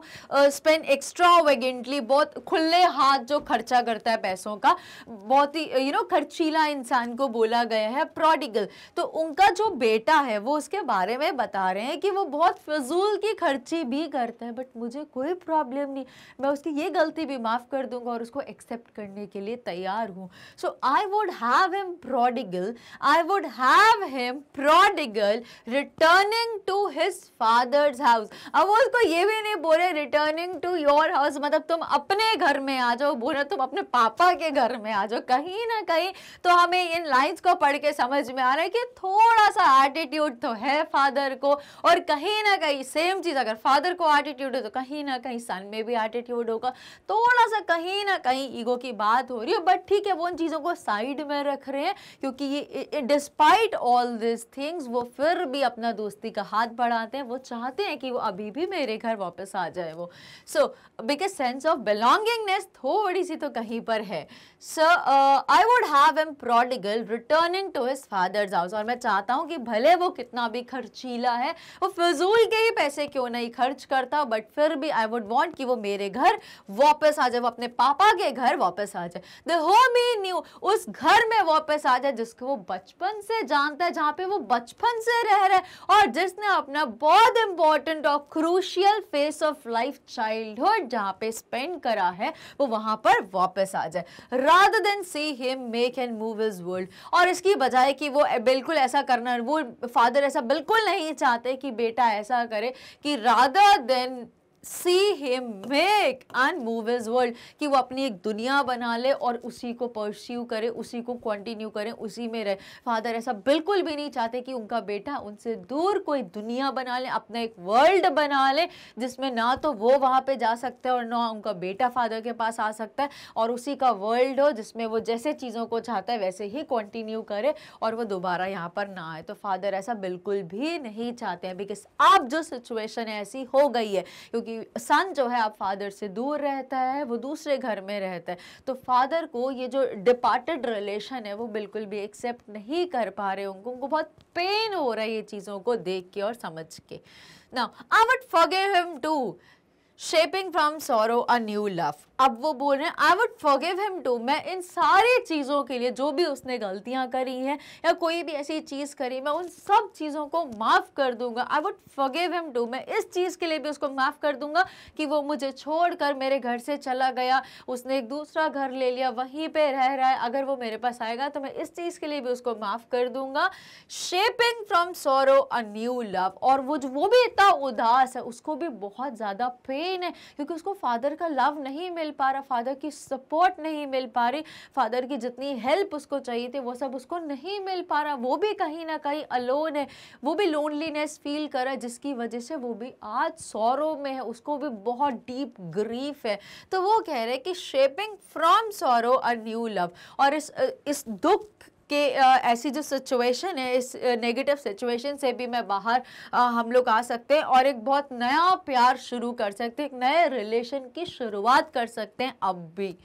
spend extravagantly, बहुत खुले हाथ जो खर्चा करता है पैसों का, बहुत ही खर्चीला इंसान को बोला गया है प्रोडिगल। तो उनका जो बेटा है वो उसके बारे में बता रहे हैं कि वो बहुत फजूल की खर्ची भी करता है, बट मुझे कोई प्रॉब्लम नहीं, मैं उसकी ये गलती भी माफ़ कर दूंगा और उसको एक्सेप्ट करने के लिए तैयार हूँ। सो आई would have him prodigal, I would have him prodigal returning to his father's house। अब वो उसको ये भी नहीं बोले returning to your house, मतलब तुम अपने घर में आ जाओ, बोले तुम अपने पापा के घर में आ जाओ। कहीं ना कहीं तो हमें इन लाइंस को पढ़ के समझ में आ रहा है कि थोड़ा सा एटीट्यूड तो है फादर को, और कहीं ना कहीं सेम चीज़ अगर फादर को एटीट्यूड है तो कहीं ना कहीं सन में भी एटीट्यूड होगा, थोड़ा सा कहीं ना कहीं ईगो की बात हो रही है। बट ठीक है, वो उन चीज़ों को साइड में रख रहे हैं, क्योंकि ये डिस्पाइट ऑल दिस थिंग्स वो फिर भी अपना दोस्ती का हाथ बढ़ाते हैं, वो चाहते हैं कि वो अभी भी मेरे घर वापस आ जाए वो। So because sense of belongingness थोड़ी सी तो कहीं पर है। So I would have him prodigal returning to his father's house, और मैं चाहता हूँ कि भले वो कितना भी खर्चीला है, वो फिजूल के ही पैसे क्यों नहीं खर्च करता, बट फिर भी आई वुड वांट कि वो मेरे घर वापस आ जाए, वो अपने पापा के घर वापस आ जाए, द होम ही न्यू, उस घर में वापस आ जाए जिसको वो बचपन से जानता है, जहाँ पे वो बचपन से रह रहा है, और जिसने अपना बहुत इंपॉर्टेंट और crucial face of life childhood जहाँ पे स्पेंड करा है, वो वहां पर वापस आ जाए, rather than see him make and move his world। और इसकी बजाय कि वो बिल्कुल ऐसा करना, वो फादर ऐसा बिल्कुल नहीं चाहते कि बेटा ऐसा करे कि rather than C him make and move his world, कि वो अपनी एक दुनिया बना ले और उसी को परस्यू करे, उसी को कंटिन्यू करे, उसी में रहे। फादर ऐसा बिल्कुल भी नहीं चाहते कि उनका बेटा उनसे दूर कोई दुनिया बना ले, अपना एक वर्ल्ड बना ले जिसमें ना तो वो वहाँ पे जा सकते हैं और ना उनका बेटा फादर के पास आ सकता है, और उसी का वर्ल्ड हो जिसमें वो जैसे चीज़ों को चाहता है वैसे ही कंटिन्यू करे और वो दोबारा यहाँ पर ना आए। तो फादर ऐसा बिल्कुल भी नहीं चाहते हैं, बिकॉज अब जो सिचुएशन है ऐसी हो गई है, क्योंकि सन जो है अब फादर से दूर रहता है, वो दूसरे घर में रहता है, तो फादर को ये जो डिपार्टेड रिलेशन है वो बिल्कुल भी एक्सेप्ट नहीं कर पा रहे, उनको बहुत पेन हो रहा है ये चीज़ों को देख के और समझ के। Now I would forgive him too, shaping from sorrow a new love. अब वो बोल रहे हैं I would forgive him too, मैं इन सारी चीज़ों के लिए, जो भी उसने गलतियां करी हैं या कोई भी ऐसी चीज़ करी, मैं उन सब चीज़ों को माफ़ कर दूंगा। I would forgive him too, मैं इस चीज़ के लिए भी उसको माफ़ कर दूंगा कि वो मुझे छोड़कर मेरे घर से चला गया, उसने एक दूसरा घर ले लिया, वहीं पे रह रहा है, अगर वो मेरे पास आएगा तो मैं इस चीज़ के लिए भी उसको माफ़ कर दूंगा। Shaping from sorrow a new love, और वो भी इतना उदास है, उसको भी बहुत ज़्यादा पेन है क्योंकि उसको फादर का लव नहीं मिल पा रहा, फादर की सपोर्ट नहीं मिल पा रही, फादर की जितनी हेल्प उसको चाहिए थी वो सब उसको नहीं मिल पा रहा, वो भी कहीं ना कहीं अलोन है, वो भी लोनलीनेस फील कर रहा है, जिसकी वजह से वो भी आज सॉरो में है, उसको भी बहुत डीप ग्रीफ है। तो वो कह रहे हैं कि shaping from sorrow a new love, और इस दुख कि ऐसी जो सिचुएशन है, इस नेगेटिव सिचुएशन से भी मैं बाहर हम लोग आ सकते हैं और एक बहुत नया प्यार शुरू कर सकते हैं, एक नए रिलेशन की शुरुआत कर सकते हैं अब भी।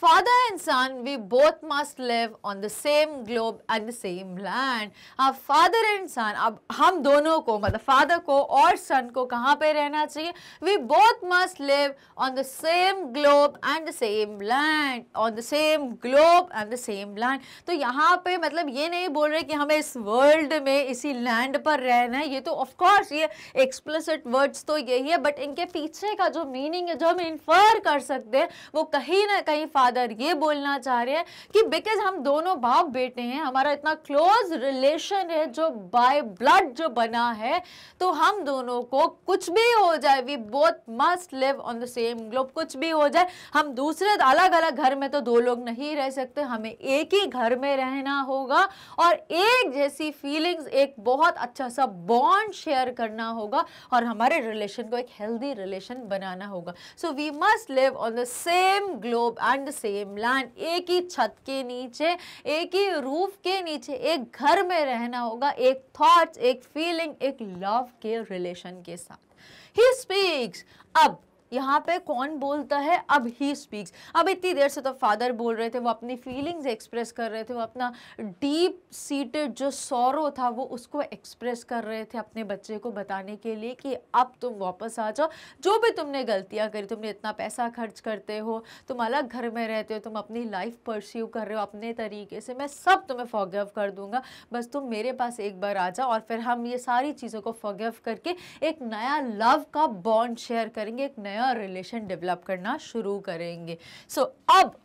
Father and son, we both must live on the same globe and the same land. अब father and son, अब हम दोनों को, मतलब father को और son को कहाँ पे रहना चाहिए? We both must live on the same globe and the same land. On the same globe and the same land. तो यहाँ पे मतलब ये नहीं बोल रहे कि हमें इस वर्ल्ड में इसी लैंड पर रहना है, ये तो ऑफ कोर्स ये एक्सप्लिसिट वर्ड्स तो यही है, बट इनके पीछे का जो मीनिंग है, जो हम इन्फर कर सकते हैं, वो कहीं ना कहीं ये बोलना चाह रहे हैं कि बिकॉज हम दोनों बाप बेटे हैं, हमारा इतना क्लोज रिलेशन है जो बाय ब्लड जो बना है, तो हम दोनों को कुछ भी हो जाए, we both must live on the same globe, कुछ भी हो जाए, हम दूसरे अलग अलग घर में तो दो लोग नहीं रह सकते, हमें एक ही घर में रहना होगा और एक जैसी फीलिंग्स, एक बहुत अच्छा सा बॉन्ड शेयर करना होगा और हमारे रिलेशन को एक हेल्दी रिलेशन बनाना होगा। So we must live on the same globe and same land, एक ही छत के नीचे, एक ही रूफ के नीचे, एक घर में रहना होगा, एक थॉट्स, एक फीलिंग, एक लव के रिलेशन के साथ। ही स्पीक्स, अब यहाँ पे कौन बोलता है? अब ही स्पीक्स। अब इतनी देर से तो फादर बोल रहे थे, वो अपनी फीलिंग्स एक्सप्रेस कर रहे थे, वो अपना डीप सीटेड जो सॉरो था वो उसको एक्सप्रेस कर रहे थे अपने बच्चे को बताने के लिए कि अब तुम वापस आ जाओ, जो भी तुमने गलतियाँ करी, तुमने इतना पैसा खर्च करते हो, तुम अलग घर में रहते हो, तुम अपनी लाइफ परस्यू कर रहे हो अपने तरीके से, मैं सब तुम्हें फॉरगिव कर दूंगा, बस तुम मेरे पास एक बार आ जाओ और फिर हम ये सारी चीज़ों को फॉरगिव करके एक नया लव का बॉन्ड शेयर करेंगे, एक नया रिलेशन डेवलप करना शुरू करेंगे। सो अब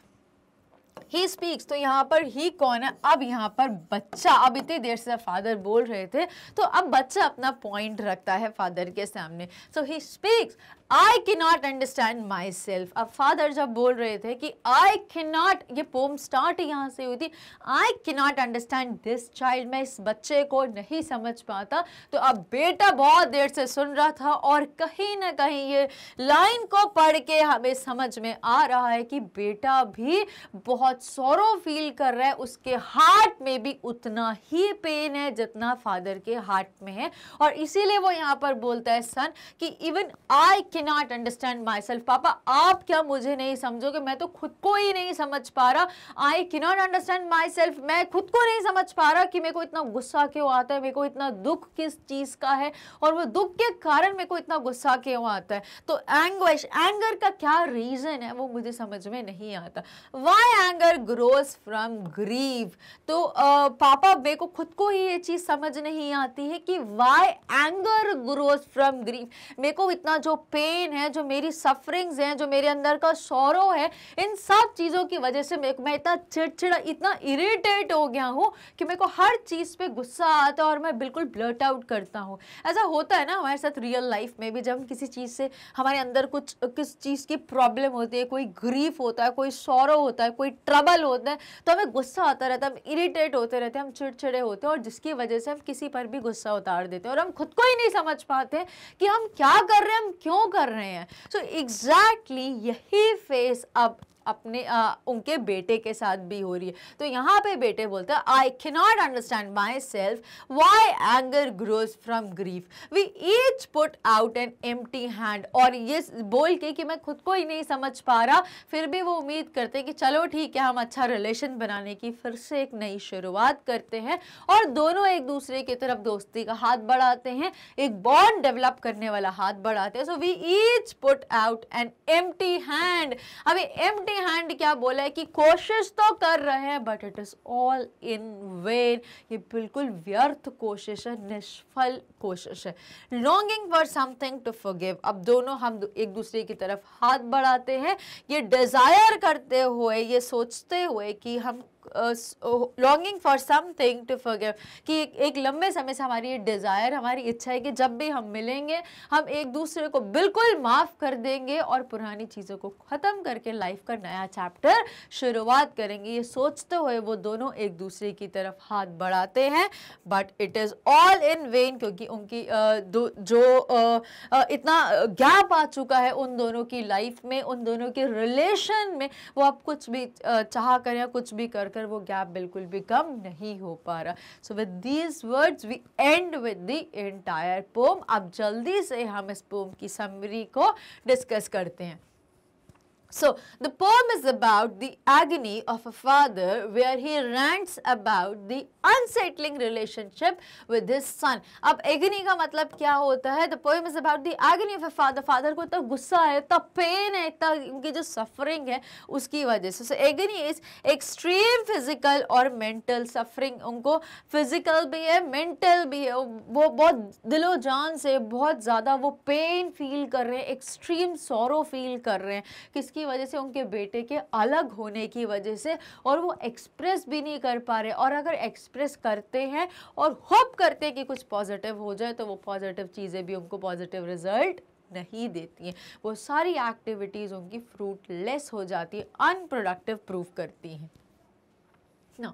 ही स्पीक्स, तो यहाँ पर ही कौन है? अब यहाँ पर बच्चा, अब इतनी देर से फादर बोल रहे थे तो अब बच्चा अपना पॉइंट रखता है फादर के सामने। So he speaks, I can not understand myself. अब फादर जब बोल रहे थे कि आई कैन नॉट, ये पोम स्टार्ट यहाँ से हुई थी, I can not understand this child, मैं इस बच्चे को नहीं समझ पाता, तो अब बेटा बहुत देर से सुन रहा था और कहीं ना कहीं ये लाइन को पढ़ के हमें समझ में आ रहा है कि बेटा भी बहुत सॉरो फील कर रहा है, उसके हार्ट में भी उतना ही पेन है जितना फादर के हार्ट में है, और इसीलिए वो यहाँ पर बोलता है सन कि even I cannot understand myself, पापा आप क्या मुझे नहीं समझोगे, मैं तो खुद को ही नहीं समझ पा रहा, I cannot understand myself, मैं खुद को नहीं समझ पा रहा कि मेरे को इतना गुस्सा क्यों आता है, मेरे को इतना दुख किस चीज का है और वो दुख के कारण मेरे को इतना गुस्सा क्यों आता है, तो एंग्विश, एंगर का क्या रीजन है वो मुझे समझ में नहीं आता। Why anger grows from grieve. तो पापा मेरे को खुद को ही ये चीज समझ नहीं आती है कि why anger grows from grieve. मेरे को इतना जो पेन है, जो मेरी सफरिंग्स हैं, जो मेरे अंदर का सॉरो है, इन सब चीजों की वजह से मैं इतना चिड़चिड़ा, इतना इरिटेट हो गया हूँ कि मेरे को हर चीज पे गुस्सा आता है और मैं बिल्कुल ब्लर्ट आउट करता हूँ। ऐसा होता है ना हमारे साथ रियल लाइफ में भी, जब हम किसी चीज से, हमारे अंदर किस चीज की प्रॉब्लम होती है, कोई ग्रीफ होता है, कोई सॉरो होता है, कोई ट्रबल होता है, तो हमें गुस्सा आता रहता है, हम इरिटेट होते रहते हैं, हम चिड़चिड़े होते हैं, और जिसकी वजह से हम किसी पर भी गुस्सा उतार देते हैं और हम खुद को ही नहीं समझ पाते कि हम क्या कर रहे हैं, हम क्यों कर रहे हैं। सो एग्जैक्टली यही फेस अब अपने उनके बेटे के साथ भी हो रही है। तो यहाँ पे बेटे बोलते हैं, I can not understand myself why anger grows from grief, we each put out an empty hand. और ये बोल के कि मैं खुद को ही नहीं समझ पा रहा, फिर भी वो उम्मीद करते हैं कि चलो ठीक है, हम अच्छा रिलेशन बनाने की फिर से एक नई शुरुआत करते हैं, और दोनों एक दूसरे की तरफ दोस्ती का हाथ बढ़ाते हैं, एक बॉन्ड डेवलप करने वाला हाथ बढ़ाते हैं। So we each put out an empty hand. अभी एम्प्टी हैंड क्या बोला है कि कोशिश तो कर रहे हैं, but it is all in vain. ये बिल्कुल व्यर्थ कोशिश है, निष्फल कोशिश है। Longing for something to forgive. अब दोनों हम एक दूसरे की तरफ हाथ बढ़ाते हैं, ये डिजायर करते हुए, ये सोचते हुए कि हम longing for something to forgive, कि एक लंबे समय से हमारी ये डिज़ायर, हमारी इच्छा है कि जब भी हम मिलेंगे हम एक दूसरे को बिल्कुल माफ़ कर देंगे और पुरानी चीज़ों को ख़त्म करके लाइफ का नया चैप्टर शुरुआत करेंगे। ये सोचते हुए वो दोनों एक दूसरे की तरफ हाथ बढ़ाते हैं, but it is all in when, क्योंकि उनकी इतना गैप आ चुका है उन दोनों की लाइफ में, उन दोनों के रिलेशन में। वो अब कुछ भी चाह कर या कुछ भी कर वो गैप बिल्कुल भी कम नहीं हो पा रहा। So with these words we end with the entire poem. अब जल्दी से हम इस पोम की समरी को डिस्कस करते हैं। So the poem is about the agony of a father where he rants about the unsettling relationship with his son. अब agony का मतलब क्या होता है? The poem is about the agony of a father. Father को इतना गुस्सा है, इतना पेन है, इतना उनकी जो suffering है उसकी वजह से। So agony is extreme physical और mental suffering. उनको physical भी है, mental भी है, वो बहुत दिलो जान से बहुत ज़्यादा वो pain feel कर रहे हैं, extreme sorrow feel कर रहे हैं, किसकी वजह से? उनके बेटे के अलग होने की वजह से, और वो एक्सप्रेस भी नहीं कर पा रहे। और अगर एक्सप्रेस करते हैं और होप करते हैं कि कुछ पॉजिटिव हो जाए, तो वो पॉजिटिव चीज़ें भी उनको पॉजिटिव रिजल्ट नहीं देती हैं। वो सारी एक्टिविटीज़ उनकी फ्रूटलेस हो जाती है, अनप्रोडक्टिव प्रूव करती हैं। Now,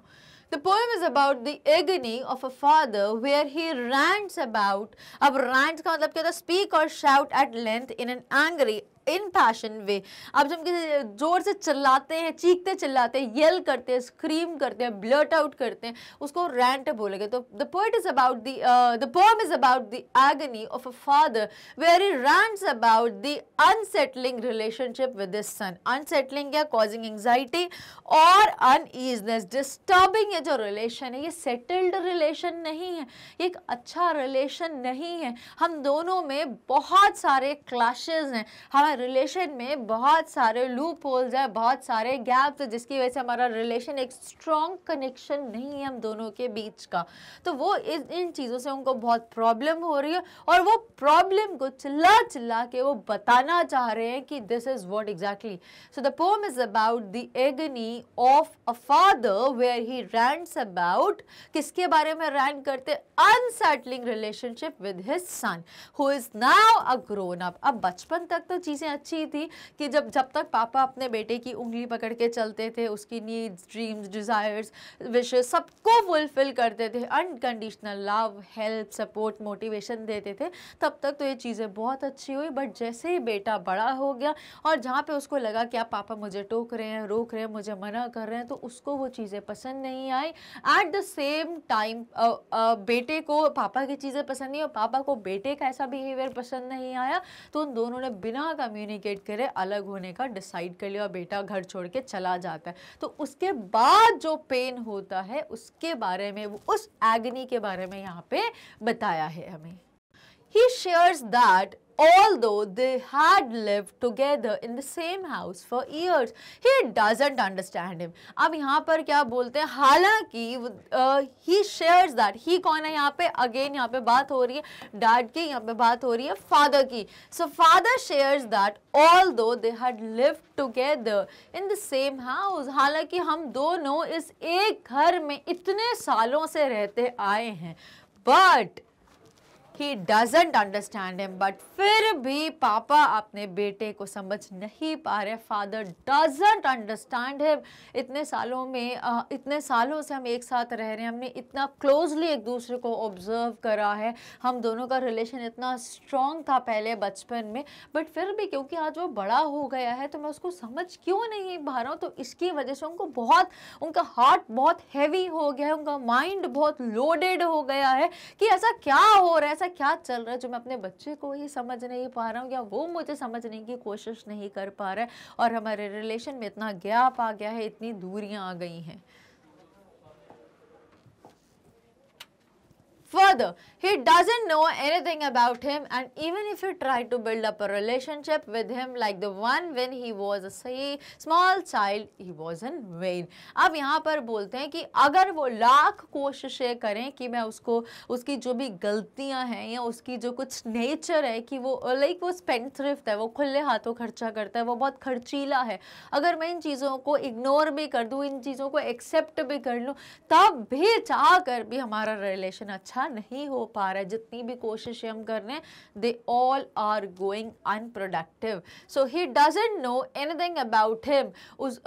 the poem is about the agony of a father where he rants about. अब rant का मतलब क्या होता है? Speak or shout at length in an angry in passion way. अब जब किसी जोर से चिल्लाते हैं, चीखते चिल्लाते हैं, येल करते हैं, स्क्रीम करते हैं, ब्लर्ट आउट करते हैं, उसको रैंट बोलेंगे। तो the poet is about the poem is about the agony of a father where he rants about the unsettling relationship with his son. Unsettling क्या? कॉजिंग एंग्जाइटी और अनईजनेस, डिस्टर्बिंग। ये जो रिलेशन है ये सेटल्ड रिलेशन नहीं है, ये एक अच्छा रिलेशन नहीं है। हम दोनों में बहुत सारे क्लैशेस हैं, हमारे रिलेशन में बहुत सारे लूप होल्स हैं, बहुत सारे गैप्स हैं, जिसकी वजह से हमारा रिलेशन एक स्ट्रॉन्ग कनेक्शन नहीं है हम दोनों के बीच का। तो वो इन चीज़ों से उनको बहुत प्रॉब्लम हो रही है, और वो प्रॉब्लम को चिल्ला चिल्ला के वो बताना चाह रहे हैं कि this is what exactly. So the poem is about the agony of a father where he rants about, किसके बारे में रैंट करते? Unsettling relationship with his son who is now a grown up. अब बचपन तक तो चीज़ें अच्छी थी कि जब तक पापा अपने बेटे की उंगली पकड़ के चलते थे, उसकी नीड्स, ड्रीम्स, डिज़ायर्स, विशेस सबको फुलफिल करते थे, unconditional love, help, support, motivation देते थे, तब तक तो ये चीज़ें बहुत अच्छी हुई। बट जैसे ही बेटा बड़ा हो गया और जहाँ पे उसको लगा कि आप पापा मुझे टोक रहे हैं, रोक रहे हैं, मुझे मना कर रहे हैं, तो उसको वो चीज़ें पसंद नहीं आई। एट द सेम टाइम बेटे को पापा की चीज़ें पसंद नहीं और पापा को बेटे का ऐसा बिहेवियर पसंद नहीं आया, तो उन दोनों ने बिना कम्युनिकेट करे अलग होने का डिसाइड कर लिया और बेटा घर छोड़ के चला जाता है। तो उसके बाद जो पेन होता है उसके बारे में, उस एगनी के बारे में यहाँ पे बताया है हमें। he shares that although they had lived together in the same house for years, he doesn't understand him. अब यहाँ पर क्या बोलते हैं, हालांकि he shares that, he कौन है यहाँ पे, अगेन यहाँ पे बात हो रही है डैड की, यहाँ पे बात हो रही है फादर की. So father shares that although they had lived together in the same house, हालांकि हम दोनों इस एक घर में इतने सालों से रहते आए हैं, but he doesn't understand him. but फिर भी पापा अपने बेटे को समझ नहीं पा रहे. father doesn't understand him. इतने सालों में इतने सालों से हम एक साथ रह रहे हैं, हमने इतना क्लोजली एक दूसरे को ऑब्जर्व करा है, हम दोनों का रिलेशन इतना स्ट्रॉन्ग था पहले बचपन में, बट फिर भी क्योंकि आज वो बड़ा हो गया है तो मैं उसको समझ क्यों नहीं पा रहा हूँ. तो इसकी वजह से उनको बहुत, उनका हार्ट बहुत हैवी हो गया है, उनका माइंड बहुत लोडेड हो गया है कि ऐसा क्या हो रहा है, क्या चल रहा है जो मैं अपने बच्चे को ही समझ नहीं पा रहा हूँ, या वो मुझे समझने की कोशिश नहीं कर पा रहा है, और हमारे रिलेशन में इतना गैप आ गया है, इतनी दूरियां आ गई हैं. Further, he doesn't know anything about him, and even if you try to build up a relationship with him like the one when he was a small child, he was in vain. अब यहाँ पर बोलते हैं कि अगर वो लाख कोशिशें करें कि मैं उसको, उसकी जो भी गलतियाँ हैं या उसकी जो कुछ नेचर है कि वो लाइक वो स्पेंडथ्रिफ्ट है, वो खुले हाथों खर्चा करता है, वो बहुत खर्चीला है, अगर मैं इन चीज़ों को इग्नोर भी कर दूँ, इन चीज़ों को एक्सेप्ट भी कर लूँ, तब भी चाह कर भी हमारा रिलेशन अच्छा नहीं हो पा रहा है. जितनी भी कोशिशें हम कर रहे हैं, they all are going unproductive. So he doesn't know anything about him. उस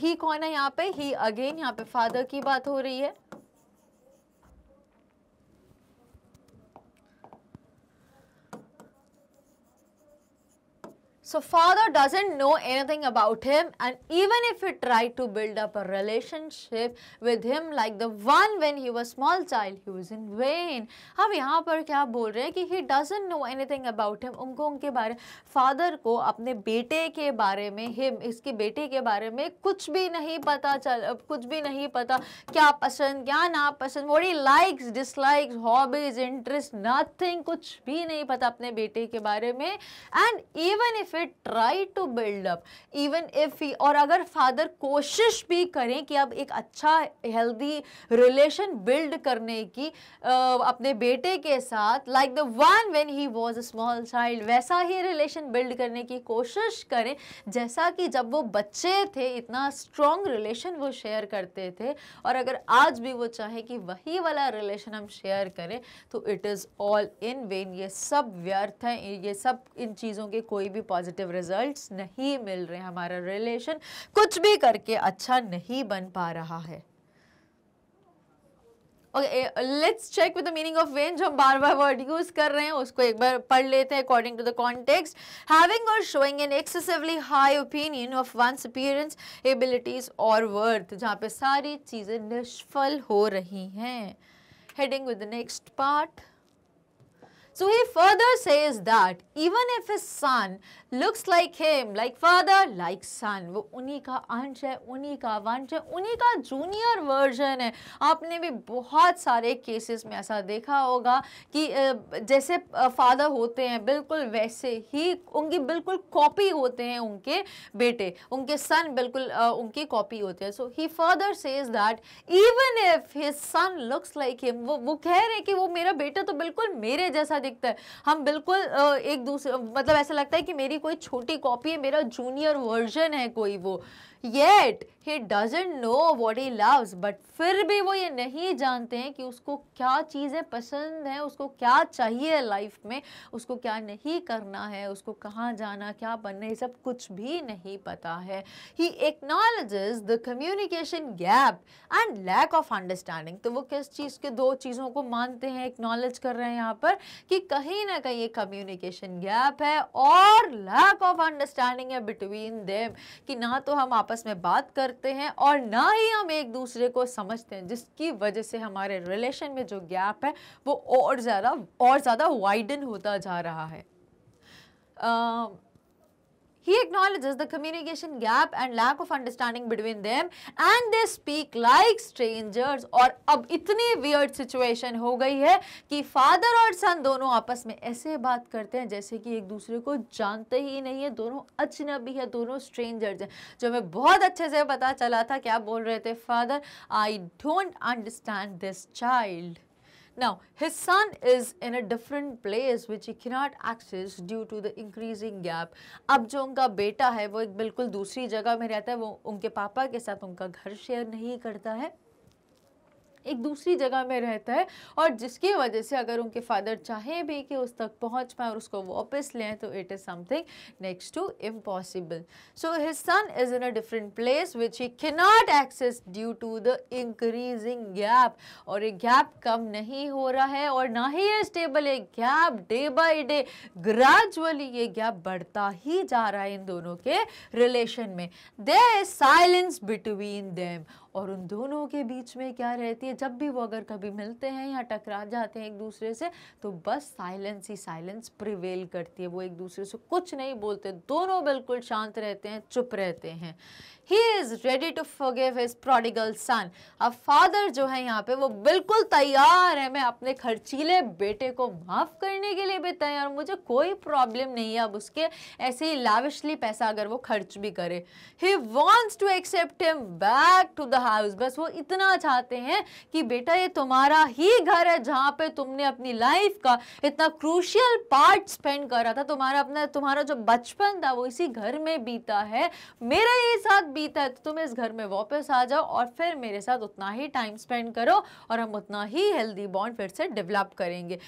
ही कौन है यहाँ पे, ही अगेन यहाँ पे फादर की बात हो रही है. So father doesn't know anything about him, and even if he tried to build up a relationship with him like the one when he was small child, he was in vain. अब यहाँ पर क्या बोल रहे हैं कि he doesn't know anything about him. उनको उनके बारे, फादर को अपने बेटे के बारे में, इसके बेटे के बारे में कुछ भी नहीं पता, कुछ भी नहीं पता, क्या पसंद क्या नापसंद, what he likes, dislikes, hobbies, interest, nothing, कुछ भी नहीं पता अपने बेटे के बारे में. And even if try to build up, even if he, और अगर फादर कोशिश भी करें कि अब एक अच्छा हेल्दी रिलेशन बिल्ड करने की अपने बेटे के साथ, like the one when he was a small child, वैसा ही रिलेशन बिल्ड करने की कोशिश करें जैसा कि जब वो बच्चे थे इतना स्ट्रॉन्ग रिलेशन वो शेयर करते थे, और अगर आज भी वो चाहे कि वही वाला रिलेशन हम शेयर करें, तो it is all in vain. ये सब व्यर्थ है, ये सब, इन चीज़ों के कोई भी पॉजिटिव रिजल्ट्स नहीं मिल रहे, हमारा रिलेशन कुछ भी करके अच्छा नहीं बन पा रहा है. Okay, let's check with the meaning of vain. जो हम बार बार वर्ड यूज कर रहे हैं उसको एक बार पढ़ लेते हैं. According to the context, having or showing an excessively high opinion of one's appearance, abilities or worth, जहाँ पे सारी चीजें निष्फल हो रही हैं. Heading with the next part. So he further says that even if his son looks like him, like father, like son, वो उन्हीं का अंश है, उन्हीं का वंश है, उन्हीं का जूनियर वर्जन है. आपने भी बहुत सारे केसेस में ऐसा देखा होगा कि जैसे फादर होते हैं बिल्कुल वैसे ही उनकी बिल्कुल कॉपी होते हैं उनके बेटे, उनके सन बिल्कुल उनकी कॉपी होते हैं. So he further says that even if his son looks like him, वो कह रहे हैं कि वो मेरा बेटा तो बिल्कुल मेरे जैसा दिखता है, हम बिल्कुल एक दूसरे, मतलब ऐसा लगता है कि मेरी कोई छोटी कॉपी है, मेरा जूनियर वर्जन है कोई वो. Yet he doesn't know what he loves, but फिर भी वो ये नहीं जानते हैं कि उसको क्या चीज़ें पसंद हैं, उसको क्या चाहिए लाइफ में, उसको क्या नहीं करना है, उसको कहाँ जाना, क्या बनना, ये सब कुछ भी नहीं पता है. He acknowledges the communication gap and lack of understanding. तो वो किस चीज़ के, दो चीज़ों को मानते हैं, एक्नॉलेज कर रहे हैं यहाँ पर कि कहीं ना कहीं एक कम्युनिकेशन गैप है और लैक ऑफ अंडरस्टैंडिंग है बिटवीन देम, कि ना तो हम आपस में बात करते हैं और ना ही हम एक दूसरे को समझते हैं, जिसकी वजह से हमारे रिलेशन में जो गैप है वो और ज़्यादा वाइडन होता जा रहा है. He acknowledges the communication gap and lack of understanding between them and they speak like strangers. और अब इतनी weird situation हो गई है कि father और son दोनों आपस में ऐसे बात करते हैं जैसे कि एक दूसरे को जानते ही नहीं है, दोनों अजनबी है, दोनों strangers हैं। जो हमें बहुत अच्छे से पता चला था, क्या बोल रहे थे father, I don't understand this child. Now, his son is in a different place which he cannot access due to the increasing gap. अब जो उनका बेटा है वो एक बिल्कुल दूसरी जगह में रहता है, वो उनके पापा के साथ उनका घर शेयर नहीं करता है, एक दूसरी जगह में रहता है, और जिसकी वजह से अगर उनके फादर चाहे भी कि उस तक पहुंच पाए और उसको वापस लें तो it is something next to impossible. So his son is in a different place which he can not access due to the increasing gap. और ये गैप कम नहीं हो रहा है और ना ही ये स्टेबल है, gap day by day gradually ये गैप बढ़ता ही जा रहा है इन दोनों के रिलेशन में. There is silence between them. और उन दोनों के बीच में क्या रहती है, जब भी वो अगर कभी मिलते हैं या टकरा जाते हैं एक दूसरे से तो बस साइलेंस ही साइलेंस प्रिवेल करती है. वो एक दूसरे से कुछ नहीं बोलते, दोनों बिल्कुल शांत रहते हैं, चुप रहते हैं. He is ready to forgive his prodigal son. अब फादर जो है यहाँ पे वो बिल्कुल तैयार है, मैं अपने खर्चीले बेटे को माफ करने के लिए भी तैयार हूँ, मुझे कोई प्रॉब्लम नहीं है अब उसके ऐसे ही लाविशली पैसा अगर वो खर्च भी करे. He wants to accept him back to the house. बस वो इतना चाहते हैं कि बेटा ये तुम्हारा ही घर है जहाँ पे तुमने अपनी लाइफ का इतना क्रूशियल पार्ट स्पेंड करा था, तुम्हारा जो बचपन था वो इसी घर में बीता है, मेरे ही साथ बीता है, तो तुम इस घर में वापस आ जाओ और फिर मेरे साथ उतना ही टाइम स्पेंड करो और हम उतना ही हेल्दी बॉन्ड फिर से डेवलप करेंगे.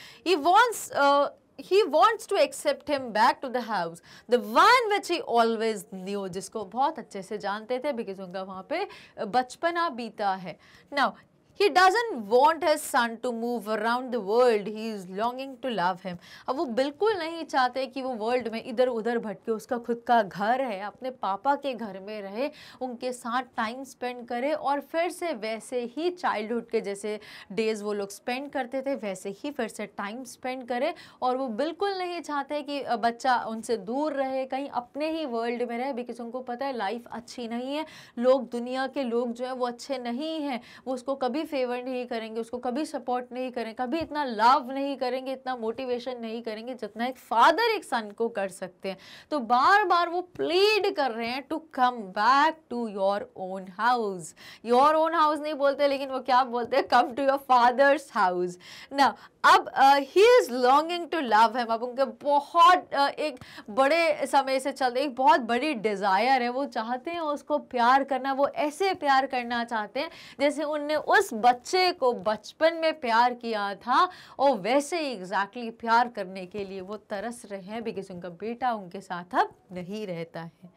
He wants to accept him back to the house, the one which he always knew, जिसको बहुत अच्छे से जानते थे बिकॉज उनका वहाँ पे बचपना बीता है. Now, he doesn't want his son to move around the world. He is longing to love him. अब वो बिल्कुल नहीं चाहते कि वो वर्ल्ड में इधर उधर भटके, उसका खुद का घर है, अपने पापा के घर में रहे, उनके साथ टाइम स्पेंड करे और फिर से वैसे ही चाइल्डहुड के जैसे डेज वो लोग स्पेंड करते थे वैसे ही फिर से टाइम स्पेंड करे. और वो बिल्कुल नहीं चाहते कि बच्चा उनसे दूर रहे, कहीं अपने ही वर्ल्ड में रहे, बिकॉज उनको पता है लाइफ अच्छी नहीं है, लोग दुनिया के लोग जो है वो अच्छे नहीं हैं, वो उसको कभी फेवर नहीं करेंगे, उसको कभी सपोर्ट नहीं करेंगे, कभी इतना लव नहीं करेंगे, इतना मोटिवेशन नहीं करेंगे जितना एक फादर एक सन को कर सकते हैं. तो बार बार वो प्लीड कर रहे हैं to come back to your own house. Your own house नहीं बोलते, लेकिन वो क्या बोलते हैं, come to your father's house. ना अब he is longing to love him. अब उनके बहुत एक बड़े समय से चलते एक बहुत बड़ी डिज़ायर है, वो चाहते हैं उसको प्यार करना, वो ऐसे प्यार करना चाहते हैं जैसे उनने उस बच्चे को बचपन में प्यार किया था, और वैसे ही एग्जैक्टली प्यार करने के लिए वो तरस रहे हैं बिकॉज उनका बेटा उनके साथ अब नहीं रहता है.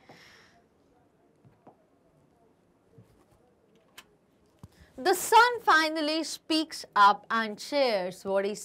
The son finally speaks up and shares what he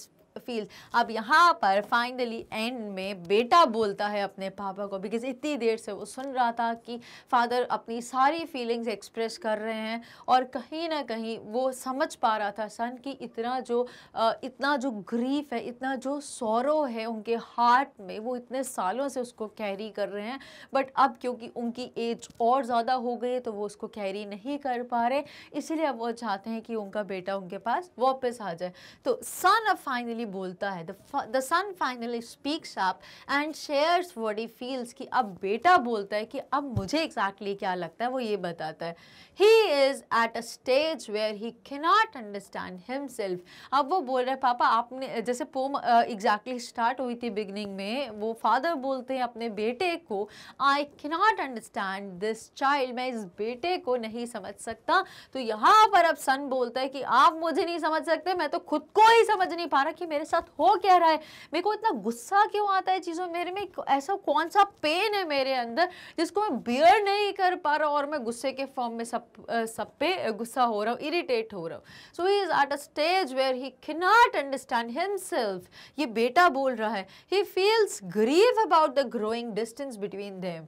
feels. अब यहाँ पर फाइनली एंड में बेटा बोलता है अपने पापा को, बिकॉज इतनी देर से वो सुन रहा था कि फादर अपनी सारी फीलिंग्स एक्सप्रेस कर रहे हैं और कहीं ना कहीं वो समझ पा रहा था सन की इतना जो ग्रीफ है, इतना जो सॉरो है उनके हार्ट में, वो इतने सालों से उसको कैरी कर रहे हैं, बट अब क्योंकि उनकी एज और ज़्यादा हो गई तो वो उसको कैरी नहीं कर पा रहे, इसीलिए अब वो चाहते हैं कि उनका बेटा उनके पास वापस आ जाए. तो सन अब फाइनली बोलता है, the son finally speaks up and shares what he feels. कि अब बेटा बोलता है कि अब मुझे exactly क्या लगता है वो ये बताता है. He is at a stage where he cannot understand himself. अब वो बोल रहे हैं पापा आपने जैसे पोम exactly स्टार्ट हुई थी बिगनिंग में, वो फादर बोलते हैं अपने बेटे को I cannot understand this child, मैं इस बेटे को नहीं समझ सकता. तो यहाँ पर अब सन बोलता है कि आप मुझे नहीं समझ सकते, मैं तो खुद को ही समझ नहीं पा रहा कि मेरे साथ हो क्या रहा है, मेरे को इतना गुस्सा क्यों आता है चीज़ों, मेरे में ऐसा कौन सा पेन है मेरे अंदर जिसको मैं बियर नहीं कर पा रहा और मैं गुस्से के फॉर्म में सब पे गुस्सा हो रहा हूँ, इरिटेट हो रहा हूँ. So he is at a stage where he can not understand himself. ये बेटा बोल रहा है, he feels grieve about the growing distance between them.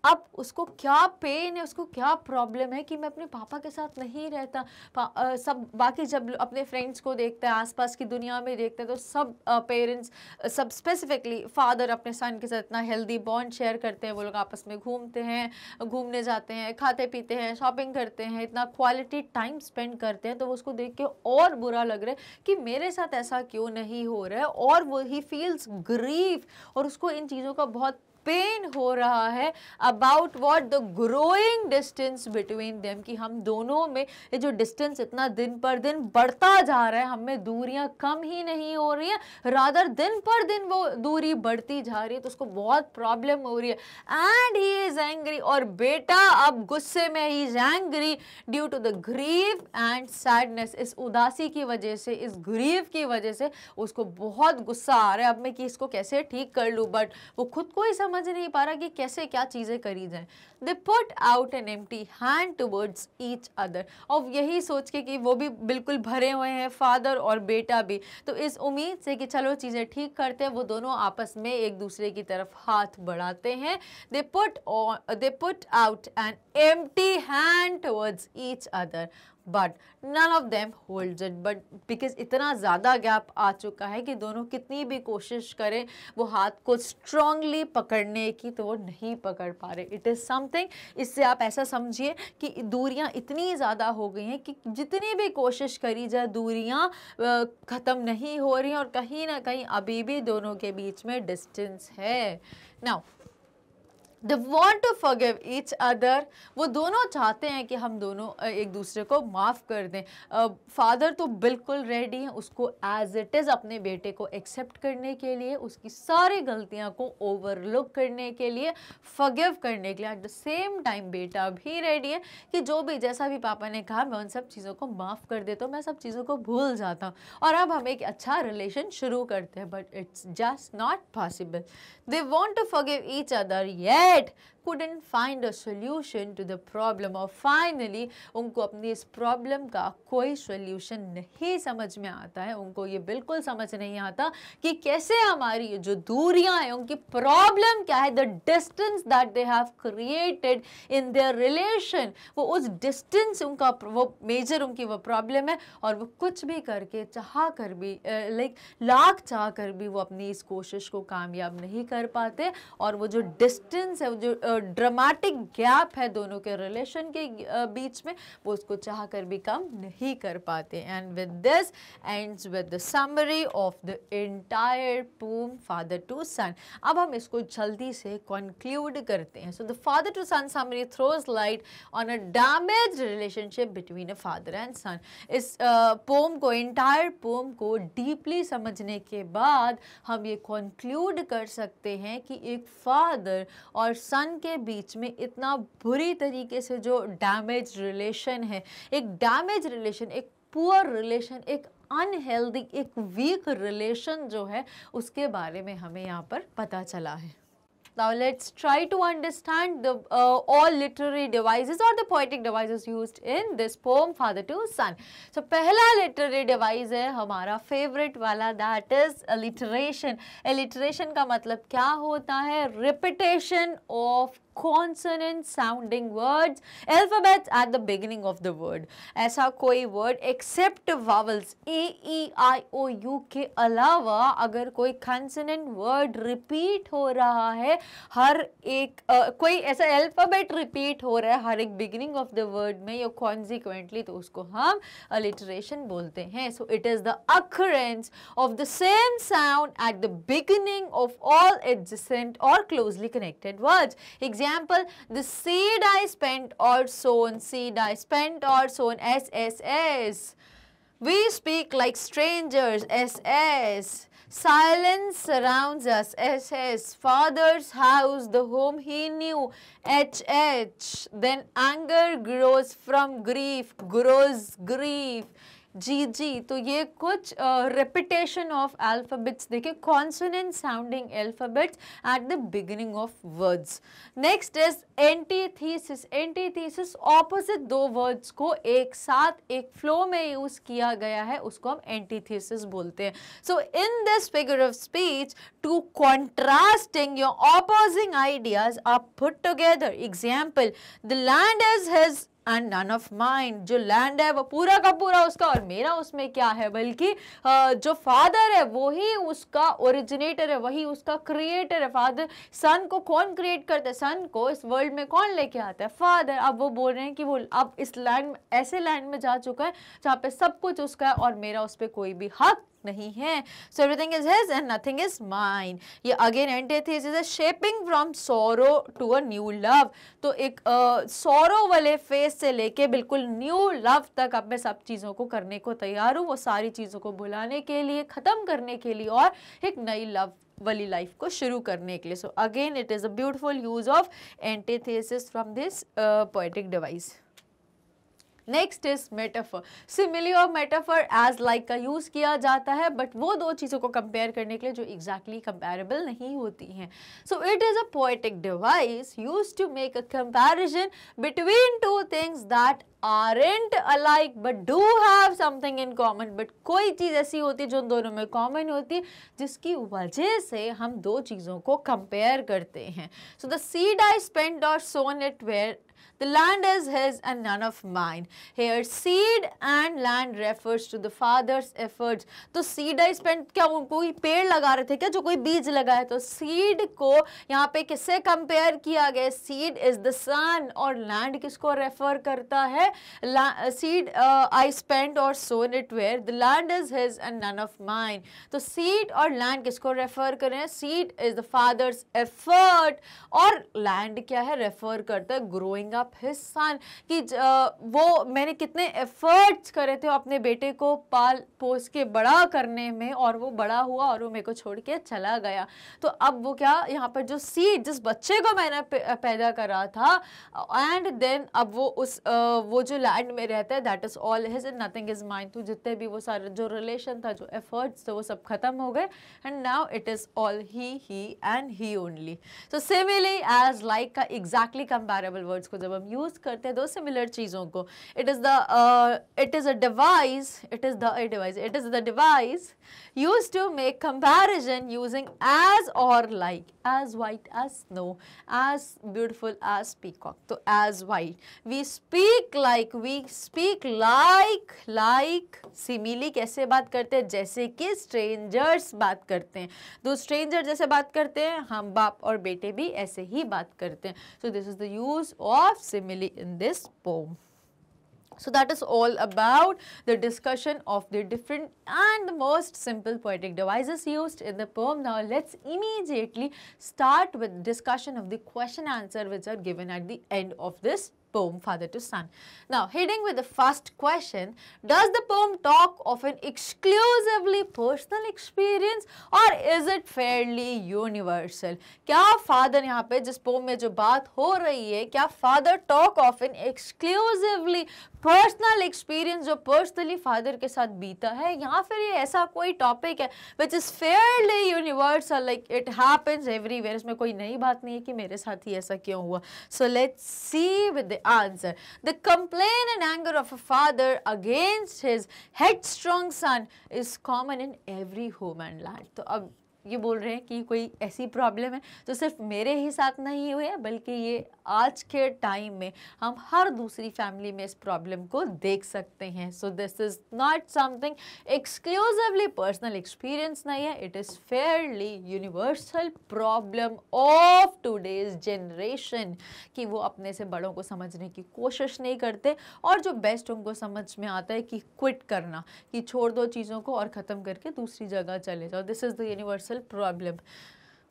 अब उसको क्या पेन है, उसको क्या प्रॉब्लम है कि मैं अपने पापा के साथ नहीं रहता। सब बाकी जब अपने फ्रेंड्स को देखता है, आसपास की दुनिया में देखता है, तो सब पेरेंट्स, सब स्पेसिफिकली फादर अपने सन के साथ इतना हेल्दी बॉन्ड शेयर करते हैं, वो लोग आपस में घूमते हैं, घूमने जाते हैं, खाते पीते हैं, शॉपिंग करते हैं, इतना क्वालिटी टाइम स्पेंड करते हैं। तो वो उसको देख के और बुरा लग रहा है कि मेरे साथ ऐसा क्यों नहीं हो रहा है, और वो ही फील्स ग्रीफ, और उसको इन चीज़ों का बहुत पेन हो रहा है about what the growing distance between them, कि हम दोनों में ये जो डिस्टेंस इतना दिन पर दिन बढ़ता जा रहा है, हम में दूरियां कम ही नहीं हो रही है, रादर दिन पर दिन वो दूरी बढ़ती जा रही है। तो उसको बहुत प्रॉब्लम हो रही है एंड ही इज एंग्री, और बेटा अब गुस्से में he is angry due to the grief and sadness. इस उदासी की वजह से, इस ग्रीफ की वजह से उसको बहुत गुस्सा आ रहा है अब मैं कि इसको कैसे ठीक कर लूँ, बट वो खुद को ही समझ नहीं पा रहा कि कैसे क्या चीजें करी जाएं। They put out an empty hand towards each other, और यही सोच के कि वो भी बिल्कुल भरे हुए हैं, फादर और बेटा भी, तो इस उम्मीद से कि चलो चीजें ठीक करते हैं, वो दोनों आपस में एक दूसरे की तरफ हाथ बढ़ाते हैं। They put out an empty hand towards each other, but none of them holds it. But because इतना ज़्यादा गैप आ चुका है कि दोनों कितनी भी कोशिश करें वो हाथ को स्ट्रांगली पकड़ने की, तो वो नहीं पकड़ पा रहे। इट इज़ समथिंग, इससे आप ऐसा समझिए कि दूरियां इतनी ज़्यादा हो गई हैं कि जितनी भी कोशिश करी जाए दूरियां ख़त्म नहीं हो रही हैं, और कहीं ना कहीं अभी भी दोनों के बीच में डिस्टेंस है। Now They want to forgive each other, वो दोनों चाहते हैं कि हम दोनों एक दूसरे को माफ़ कर दें। फादर तो बिल्कुल रेडी हैं उसको एज इट इज़ अपने बेटे को एक्सेप्ट करने के लिए, उसकी सारी गलतियां को ओवरलुक करने के लिए, फॉरगिव करने के लिए। एट द सेम टाइम बेटा भी रेडी है कि जो भी जैसा भी पापा ने कहा मैं उन सब चीज़ों को माफ़ कर देता हूँ, मैं सब चीज़ों को भूल जाता हूँ, और अब हम एक अच्छा रिलेशन शुरू करते हैं। But it's just not possible. They want to forgive each other yet couldn't find a solution to the problem, और finally उनको अपनी इस प्रॉब्लम का कोई सोल्यूशन नहीं समझ में आता है। उनको ये बिल्कुल समझ नहीं आता कि कैसे हमारी ये जो दूरियां हैं उनकी प्रॉब्लम क्या है, the distance that they have created in their relation, वो उस डिस्टेंस उनका वो मेजर उनकी वो प्रॉब्लम है, और वो कुछ भी करके चाह कर भी लाख चाह कर भी वो अपनी इस कोशिश को कामयाब नहीं कर पाते, और वो जो डिस्टेंस है, वो जो ड्रामेटिक गैप है दोनों के रिलेशन के बीच में, वो उसको चाह कर भी कम नहीं कर पाते। And with this ends with the summary of the entire poem father to son. अब हम इसको जल्दी से कंक्लूड करते हैं। So the father to son summary throws light on a damaged relationship between a father and son. इस पोम को, एंटायर पोम को डीपली समझने के बाद हम ये कंक्लूड कर सकते हैं कि एक फादर और सन के बीच में इतना बुरी तरीके से जो डैमेज रिलेशन है, एक डैमेज रिलेशन, एक पुअर रिलेशन, एक अनहेल्दी, एक वीक रिलेशन जो है, उसके बारे में हमें यहाँ पर पता चला है। Now let's try to understand the all literary devices or the poetic devices used in this poem Father to Son. So पहला literary device है हमारा favorite वाला, that is alliteration. Alliteration का मतलब क्या होता है? Repetition of consonant sounding words, alphabets at the beginning of the word. ऐसा कोई word except vowels a e i o u के अलावा अगर कोई consonant word repeat हो रहा है, हर एक कोई ऐसा alphabet repeat हो रहा है हर एक beginning of the word में या consequently, तो उसको हम alliteration बोलते हैं. So it is the occurrence of the same sound at the beginning of all adjacent or closely connected words. Example, the seed I spent or sown, seed I spent or sown, SSS. We speak like strangers, SS. Silence surrounds us, SS. Father's house, the home he knew, HH. Then anger grows from grief, grows grief. जी, तो ये कुछ repetition of alphabets देखिए, consonant sounding alphabets at the beginning of words. Next is antithesis. Antithesis opposite दो words को एक साथ एक flow में यूज किया गया है, उसको हम antithesis बोलते हैं. So in this figure of speech, two contrasting your opposing ideas are put together. Example, the land is his and none of mine. जो लैंड है वो पूरा का पूरा उसका और मेरा उसमें क्या है, बल्कि जो फादर है वो ही उसका ओरिजिनेटर है, वही उसका क्रिएटर है. फादर, सन को कौन क्रिएट करता है? सन को इस वर्ल्ड में कौन लेके आता है? फादर. अब वो बोल रहे हैं कि वो अब इस लैंड, ऐसे लैंड में जा चुका है जहाँ पे सब कुछ उसका है और मेरा उस पर कोई भी हक नहीं है. So everything is his and nothing is mine. ये again antithesis है. Shaping from sorrow to a new love. तो एक sorrow वाले फेस से लेके बिल्कुल न्यू लव तक अब मैं सब चीज़ों को करने को तैयार हूँ, वो सारी चीज़ों को भुलाने के लिए, ख़त्म करने के लिए और एक नई लव वाली लाइफ को शुरू करने के लिए. So again it is a beautiful use of antithesis from this poetic device. Next is metaphor. Simile और मेटाफर एज लाइक का यूज किया जाता है, बट वो दो चीज़ों को कंपेयर करने के लिए जो एग्जैक्टली कंपेरेबल नहीं होती हैं. So it is a poetic device use to make a comparison between two things that aren't alike but do have something in common. But कोई चीज़ ऐसी होती है जो उन दोनों में कॉमन होती है, जिसकी वजह से हम दो चीज़ों को कंपेयर करते हैं. So the seed I spent or sown it where the land is his and none of mine. Here seed and land refers to the father's efforts. तो seed I spent, क्या कोई पेड़ लगा रहे थे क्या, जो कोई बीज लगाया? तो seed को यहाँ पे किससे कंपेयर किया गया? seed is the son. और land किसको रेफर करता है? seed I spent or sown it where the land is his and none of mine. तो seed और land किसको रेफर कर रहे हैं? seed is the father's effort और land क्या है? रेफर करता है growing up his son, कि वो मैंने कितने एफर्ट्स करे थे अपने बेटे को पाल पोस के बड़ा करने में, और वो बड़ा हुआ और वो मेरे को छोड़ के चला गया. तो अब वो क्या, यहाँ पर जो सीड, जिस बच्चे को मैंने पैदा करा था, एंड देन अब वो उस वो जो लैंड में रहता है, that is all his and nothing is mine. तो जितने भी वो सारे जो रिलेशन था, जो एफर्ट्स थे, वो सब खत्म हो गए, and now it is all he and he only. So similarly as like का एग्जैक्टली कंपैरेबल वर्ड्स को जब हम यूज करते हैं दो सिमिलर चीजों को, it is a device used to make comparison using as or like, as white as snow, as beautiful as peacock. तो as white, we speak like simile कैसे बात करते हैं? जैसे कि strangers बात करते हैं. दो stranger जैसे बात करते हैं, हम बाप और बेटे भी ऐसे ही बात करते हैं. So this is the use of simile in this poem. So that is all about the discussion of the different and the most simple poetic devices used in the poem. Now let's immediately start with discussion of the question answer which are given at the end of this poem, Father to Son. Now heading with the first question, does the poem talk of an exclusively personal experience or is it fairly universal? क्या फादर यहाँ पे जिस पोम में जो बात हो रही है, क्या father talk of an exclusively personal experience जो पर्सनली फादर के साथ बीता है, या फिर ये ऐसा कोई टॉपिक है which is fairly universal, like it happens everywhere, इसमें कोई नई बात नहीं है कि मेरे साथ ही ऐसा क्यों हुआ. So let's see with the answer. The complain and anger of a father against his headstrong son is common in every home and land. तो अब ये बोल रहे हैं कि कोई ऐसी प्रॉब्लम है जो सिर्फ मेरे ही साथ नहीं हुई है, बल्कि ये आज के टाइम में हम हर दूसरी फैमिली में इस प्रॉब्लम को देख सकते हैं. सो this is not something exclusively personal experience नहीं है, it is Fairlie universal problem of today's generation, कि वो अपने से बड़ों को समझने की कोशिश नहीं करते और जो बेस्ट उनको समझ में आता है कि क्विट करना, कि छोड़ दो चीज़ों को और ख़त्म करके दूसरी जगह चले जाओ. This is the universal problem.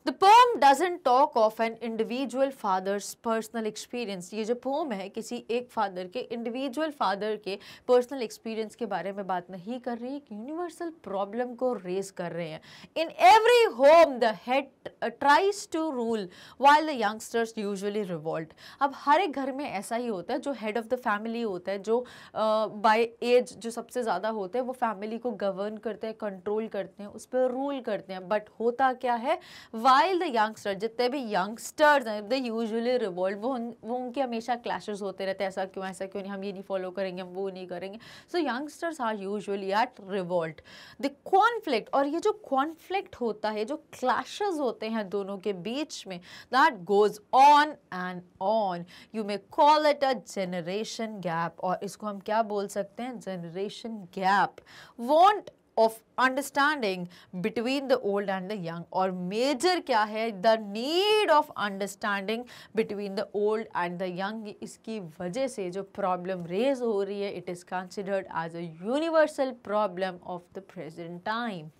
The poem doesn't talk of an individual father's personal experience. ये जो poem है किसी एक father के individual father के personal experience के बारे में बात नहीं कर रही है, universal problem को raise कर रहे हैं. In every home the tries to rule while the youngsters usually revolt. अब हर एक घर में ऐसा ही होता है, जो हेड ऑफ द फैमिली होता है, जो बाय एज जो सबसे ज़्यादा होते हैं, वो फैमिली को गवर्न करते हैं, कंट्रोल करते हैं, उस पर रूल करते हैं. बट होता क्या है, while the youngsters, जितने भी यंगस्टर्स हैं, they usually revolt, वो उनके हमेशा क्लैशेस होते रहते हैं, ऐसा क्यों नहीं, हम ये नहीं फॉलो करेंगे, हम वो नहीं करेंगे. So youngsters are usually at revolt. The conflict, और ये जो कॉन्फ्लिक्ट होता है, जो क्लैशेस होते हैं दोनों के बीच में, that goes on and on. You may call it a generation gap, और इसको हम क्या बोल सकते हैं, generation gap. Want of understanding between the old and the young, और major क्या है, the need of understanding between the old and the young. इसकी वजह से जो problem raise हो रही है, it is considered as a universal problem of the present time.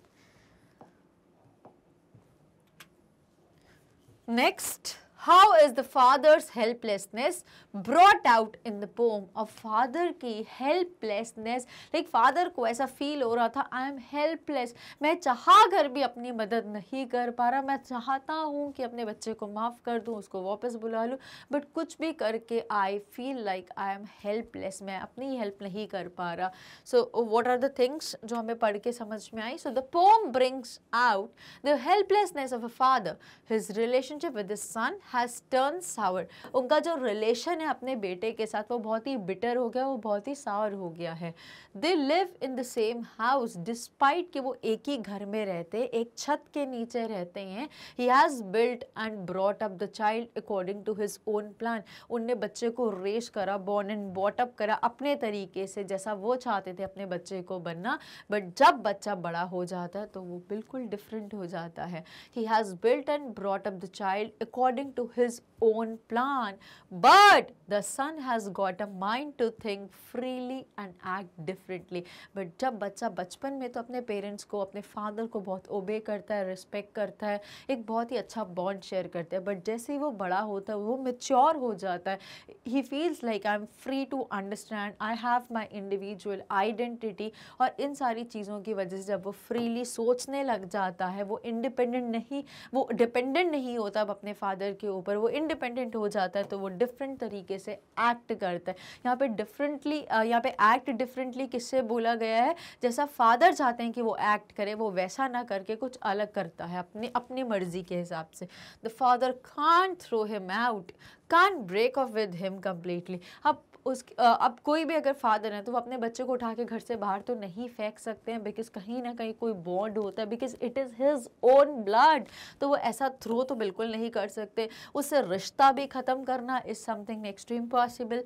Next, how is the father's helplessness brought out in the poem? अब father की helplessness, like father को ऐसा feel हो रहा था, I am helpless, मैं चाहा कर भी अपनी मदद नहीं कर पा रहा, मैं चाहता हूँ कि अपने बच्चे को माफ़ कर दूँ, उसको वापस बुला लूँ, बट कुछ भी करके I feel like I am helpless, मैं अपनी हेल्प नहीं कर पा रहा. So what are the things जो हमें पढ़ के समझ में आई? So the poem brings out the helplessness of a father. His relationship with his son has turned sour. उनका जो रिलेशन है अपने बेटे के साथ, वो बहुत ही बिटर हो गया, वो बहुत ही सावर हो गया है. They live in the same house, despite कि वो एक ही घर में रहते, एक छत के नीचे रहते हैं. He has built and brought up the child according to his own plan. उनने बच्चे को रेश करा, born and brought up करा अपने तरीके से, जैसा वो चाहते थे अपने बच्चे को बनना. बट जब बच्चा बड़ा हो जाता है तो वो बिल्कुल डिफरेंट हो जाता है. He has built and brought up the child according to his own plan, but the son has got a mind to think freely and act differently. But जब बच्चा बचपन में तो अपने पेरेंट्स को, अपने फादर को बहुत ओबे करता है, रिस्पेक्ट करता है, एक बहुत ही अच्छा बॉन्ड शेयर करता है. बट जैसे ही वो बड़ा होता है, वो मैच्योर हो जाता है, he feels like I am free to understand, I have my individual identity. और इन सारी चीज़ों की वजह से जब वो फ्रीली सोचने लग जाता है, वो डिपेंडेंट नहीं होता अब अपने फादर के ऊपर, वो इंडिपेंडेंट हो जाता है, तो वो डिफरेंट तरीके से एक्ट करता है. यहाँ पे एक्ट डिफरेंटली किससे बोला गया है, जैसा फादर चाहते हैं कि वो एक्ट करे, वो वैसा ना करके कुछ अलग करता है अपनी मर्जी के हिसाब से. The father can't throw him out, can't break off with him completely. अब कोई भी अगर फादर है तो वो अपने बच्चे को उठा के घर से बाहर तो नहीं फेंक सकते हैं, बिकॉज कहीं ना कहीं कोई बॉन्ड होता है, because it is his own blood. तो वो ऐसा थ्रो तो बिल्कुल नहीं कर सकते. उससे रिश्ता भी ख़त्म करना is something next to impossible.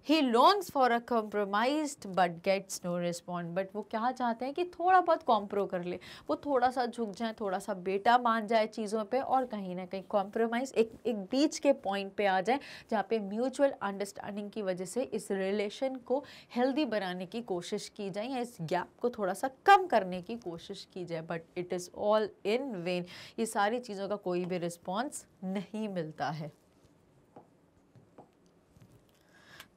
He longs for a compromise but gets no response. But वो क्या चाहते हैं कि थोड़ा बहुत कॉम्प्रो कर ले, वो थोड़ा सा झुक जाए, थोड़ा सा बेटा मान जाए चीज़ों पे, और कहीं ना कहीं कॉम्प्रोमाइज़ एक बीच के पॉइंट पे आ जाए, जहाँ पे म्यूचुअल अंडरस्टैंडिंग की वजह से इस रिलेशन को हेल्दी बनाने की कोशिश की जाए, या इस गैप को थोड़ा सा कम करने की कोशिश की जाए. But it is all in vain. ये सारी चीज़ों का कोई भी रिस्पॉन्स नहीं मिलता है.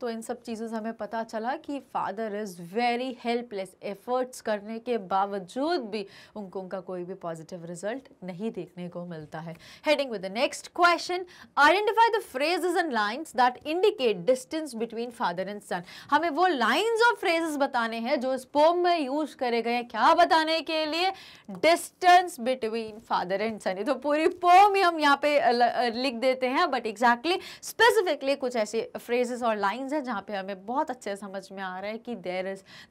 तो इन सब चीज़ों से हमें पता चला कि father is very helpless. Efforts करने के बावजूद भी उनको उनका कोई भी पॉजिटिव रिजल्ट नहीं देखने को मिलता है. Heading with the next question, identify the phrases and lines that indicate distance between father and son. हमें वो लाइंस और फ्रेजेस बताने हैं जो इस पोम में यूज करे गए हैं. क्या बताने के लिए? डिस्टेंस बिटवीन फादर एंड सन. तो पूरी पोम ही हम यहाँ पे लिख देते हैं, बट एग्जैक्टली स्पेसिफिकली कुछ ऐसे फ्रेजेस और लाइंस है जहाँ पे हमें बहुत अच्छे समझ में आ रहा है कि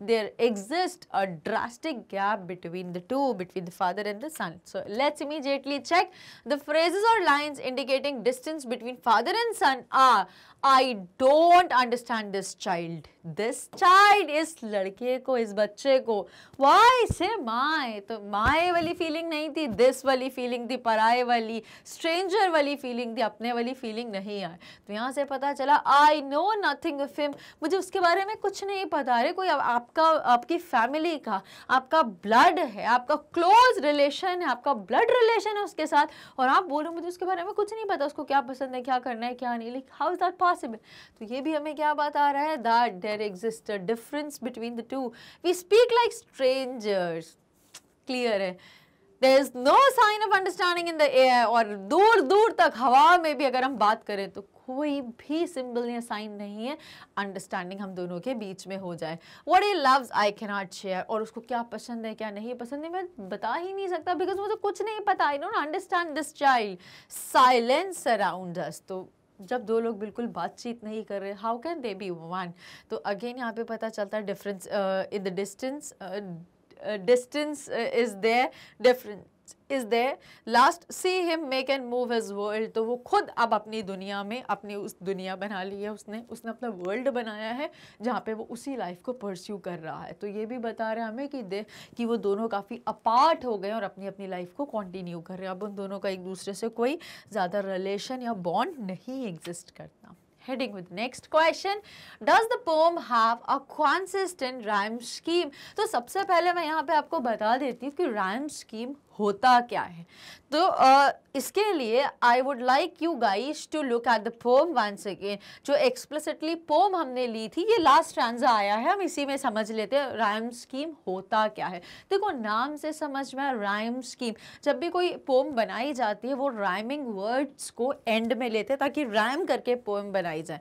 there exists a drastic gap between the father and the son. So let's immediately check. The phrases or lines indicating distance between father and son are, I don't understand this child. This child, इस लड़के को, इस बच्चे को. Why? Say my. तो my वाली फीलिंग नहीं थी, this वाली फीलिंग थी, पराए वाली, stranger वाली फीलिंग थी, अपने वाली फीलिंग नहीं आई. तो यहाँ से पता चला I know nothing of him. मुझे उसके बारे में कुछ नहीं पता. अरे कोई आपकी फैमिली का, आपका ब्लड है, आपका क्लोज रिलेशन है, आपका ब्लड रिलेशन है उसके साथ, और आप बोलो मुझे उसके बारे में कुछ नहीं पता, उसको क्या पसंद है, क्या करना है, क्या नहीं. Like how is that possible? तो ये भी हमें क्या बता रहा है? That there exists a difference between the two. We speak like strangers. Clear है. There is no sign of understanding in the air, और दूर दूर तक हवा में भी अगर हम बात करें तो कोई भी सिंबल या साइन नहीं है अंडरस्टैंडिंग हम दोनों के बीच में हो जाए। What he loves I can not share, और उसको क्या पसंद है क्या नहीं पसंद है मैं बता ही नहीं सकता, बिकॉज मुझे कुछ नहीं पता, I don't understand this child. Silence around us, तो जब दो लोग बिल्कुल बातचीत नहीं कर रहे, how can they be one? तो अगेन यहाँ पे पता चलता है difference in the distance, distance is there, difference is there. Last, see him make and move his world, तो वो खुद अब अपनी दुनिया में अपनी उस दुनिया बना ली है, उसने अपना वर्ल्ड बनाया है जहाँ पे वो उसी लाइफ को परस्यू कर रहा है। तो ये भी बता रहे हैं हमें कि वो दोनों काफ़ी अपार्ट हो गए और अपनी अपनी लाइफ को कंटिन्यू कर रहे हैं। अब उन दोनों का एक दूसरे से कोई ज़्यादा रिलेशन या बॉन्ड नहीं एग्जिस्ट करता। Heading with next question, does the poem have a consistent rhyme scheme? तो सबसे पहले मैं यहाँ पे आपको बता देती हूँ कि rhyme scheme होता क्या है। तो इसके लिए I would like you guys to look at the poem once again. जो एक्सप्लिसिटली पोम हमने ली थी, ये लास्ट स्टैंजा आया है, हम इसी में समझ लेते हैं राइम स्कीम होता क्या है। देखो नाम से समझ में राइम स्कीम, जब भी कोई पोम बनाई जाती है वो राइमिंग वर्ड्स को एंड में लेते हैं ताकि राइम करके पोम बनाई जाए।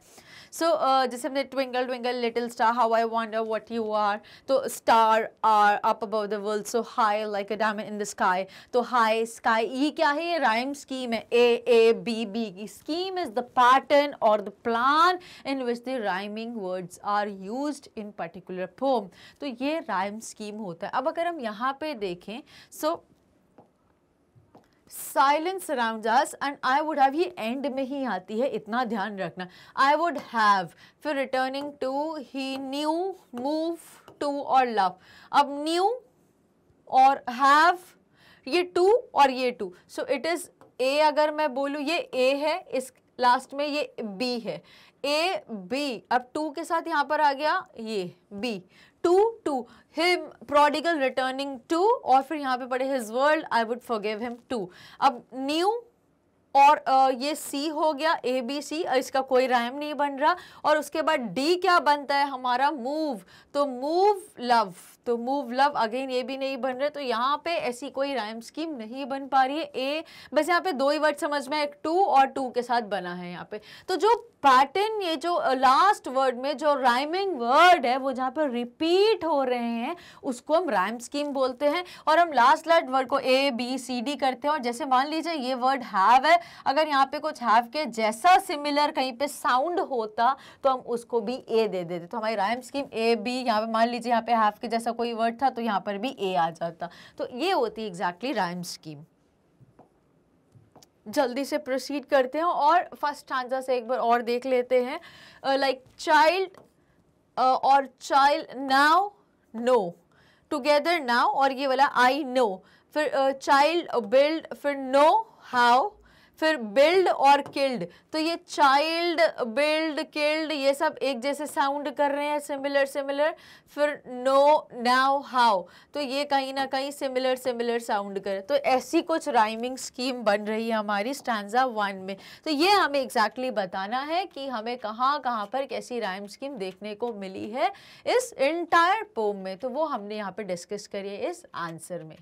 सो जैसे हमने twinkle twinkle little star how I wonder what you are, तो star are up above the world so high like a diamond in the sky, तो हाई स्काई ये क्या है? ये राइम स्कीम है। ए बी बी की स्कीम इज द पैटर्न और the plan in which the rhyming words are used in particular poem. तो ये राइम स्कीम होता है। अब अगर हम यहाँ पे देखें, so silence around us and I would have, ये एंड में ही आती है, इतना ध्यान रखना। आई वुड हैव, फिर returning to, he knew, move to और लव। अब न्यू और हैव, ये टू और ये to, so it is A. अगर मैं बोलूँ ये ए है, इस लास्ट में ये बी है, ए बी। अब टू के साथ यहाँ पर आ गया ये be, to him prodigal returning to, और फिर यहाँ पे पड़े his world I would forgive him too. अब न्यू और ये सी हो गया, ए बी सी, इसका कोई राइम नहीं बन रहा। और उसके बाद डी क्या बनता है हमारा? मूव, तो मूव लव, तो मूव लव अगेन ये भी नहीं बन रहे। तो यहाँ पे ऐसी कोई राइम स्कीम नहीं बन पा रही है। ए बस यहाँ पे दो ही वर्ड समझ में, एक टू और टू के साथ बना है यहाँ पे। तो जो पैटर्न, ये जो लास्ट वर्ड में जो राइमिंग वर्ड है वो जहाँ पर रिपीट हो रहे हैं उसको हम राइम स्कीम बोलते हैं। और हम लास्ट वर्ड को ए बी सी डी करते हैं। और जैसे मान लीजिए ये वर्ड हैव है, अगर यहाँ पे कुछ हैव के जैसा सिमिलर कहीं पे साउंड होता तो हम उसको भी ए दे देते। तो हमारी राइम स्कीम ए बी, यहाँ पे मान लीजिए यहाँ पे हैव के जैसा कोई वर्ड था तो यहाँ पर भी ए आ जाता। तो ये होती एग्जैक्टली राइम स्कीम। जल्दी से प्रोसीड करते हैं और फर्स्ट स्टैंजा से एक बार और देख लेते हैं। लाइक चाइल्ड और child, now no, together now, और ये वाला आई नो, फिर चाइल्ड बिल्ड, फिर नो हाउ, फिर बिल्ड और किल्ड। तो ये चाइल्ड बिल्ड किल्ड ये सब एक जैसे साउंड कर रहे हैं, सिमिलर सिमिलर। फिर नो नाउ हाउ, तो ये कहीं ना कहीं सिमिलर सिमिलर साउंड करे। तो ऐसी कुछ राइमिंग स्कीम बन रही है हमारी स्टैंजा 1 में। तो ये हमें एग्जैक्टली बताना है कि हमें कहाँ कहाँ पर कैसी राइम स्कीम देखने को मिली है इस एंटायर पोम में। तो वो हमने यहाँ पे डिस्कस करी है इस आंसर में।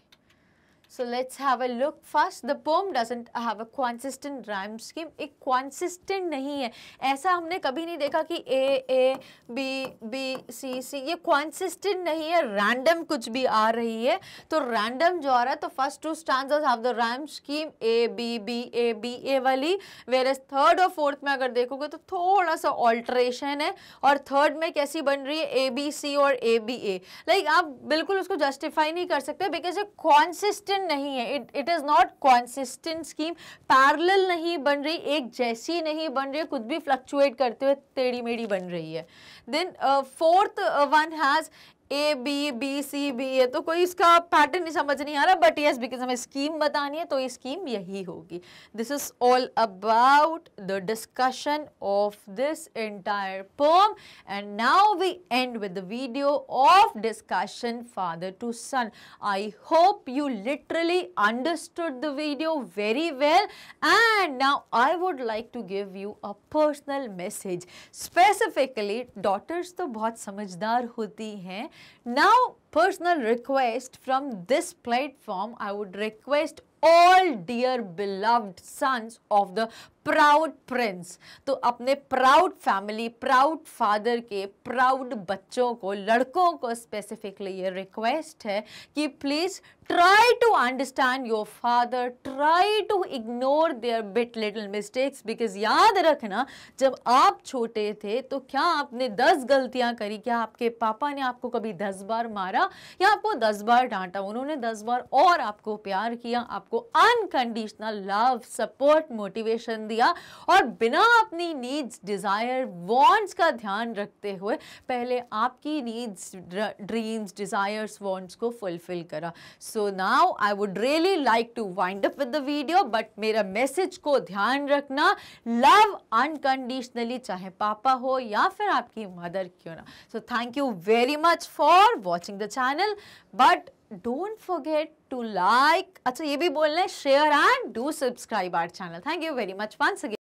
So let's have a look first. The poem doesn't have a consistent rhyme scheme. एक consistent नहीं है, ऐसा हमने कभी नहीं देखा कि A B B C C, ये consistent नहीं है, random कुछ भी आ रही है। तो random जो आ रहा है, तो first two stanzas have the rhyme scheme A B B A B A वाली, whereas third और fourth में अगर देखोगे तो थोड़ा सा alteration है। और third में कैसी बन रही है? A B C और A B A। लाइक आप बिल्कुल उसको justify नहीं कर सकते बिकॉज ये consistent नहीं है, it is not consistent scheme. Parallel नहीं बन रही, एक जैसी नहीं बन रही, कुछ भी फ्लक्चुएट करते हुए टेढ़ी मेढ़ी बन रही है। Then fourth one has A B B C B A, तो कोई इसका पैटर्न नहीं समझ नहीं आ रहा, बट यस बिकॉज हमें स्कीम बतानी है तो ये स्कीम यही होगी। This is all about the discussion of this entire poem and now we end with the video of discussion father to son. I hope you literally understood the video very well and now I would like to give you a personal message. Specifically daughters तो बहुत समझदार होती हैं। Now personal request from this platform. I would request all dear beloved sons of the proud prince, तो अपने प्राउड फैमिली, प्राउड फादर के प्राउड बच्चों को, लड़कों को स्पेसिफिकली ये रिक्वेस्ट है कि please try to understand your father, try to ignore their bit little mistakes, because याद रखना जब आप छोटे थे तो क्या आपने 10 गलतियां करी, क्या आपके पापा ने आपको कभी 10 बार मारा या आपको 10 बार डांटा? उन्होंने 10 बार और आपको प्यार किया, आपको अनकंडीशनल लव, सपोर्ट, मोटिवेशन दिया, और बिना अपनी नीड्स, डिजायर, वांट्स का ध्यान रखते हुए पहले आपकी नीड्स, ड्रीम्स, डिजायर्स, वांट्स को फुलफिल करा. So now I would really like to wind up with the video, but मेरा मैसेज को ध्यान रखना, लव अनकंडीशनली, चाहे पापा हो या फिर आपकी मदर क्यों ना. So thank you very much for watching the channel, but don't forget to like, अच्छा ये भी बोलना है, share and do subscribe our channel. Thank you very much once again.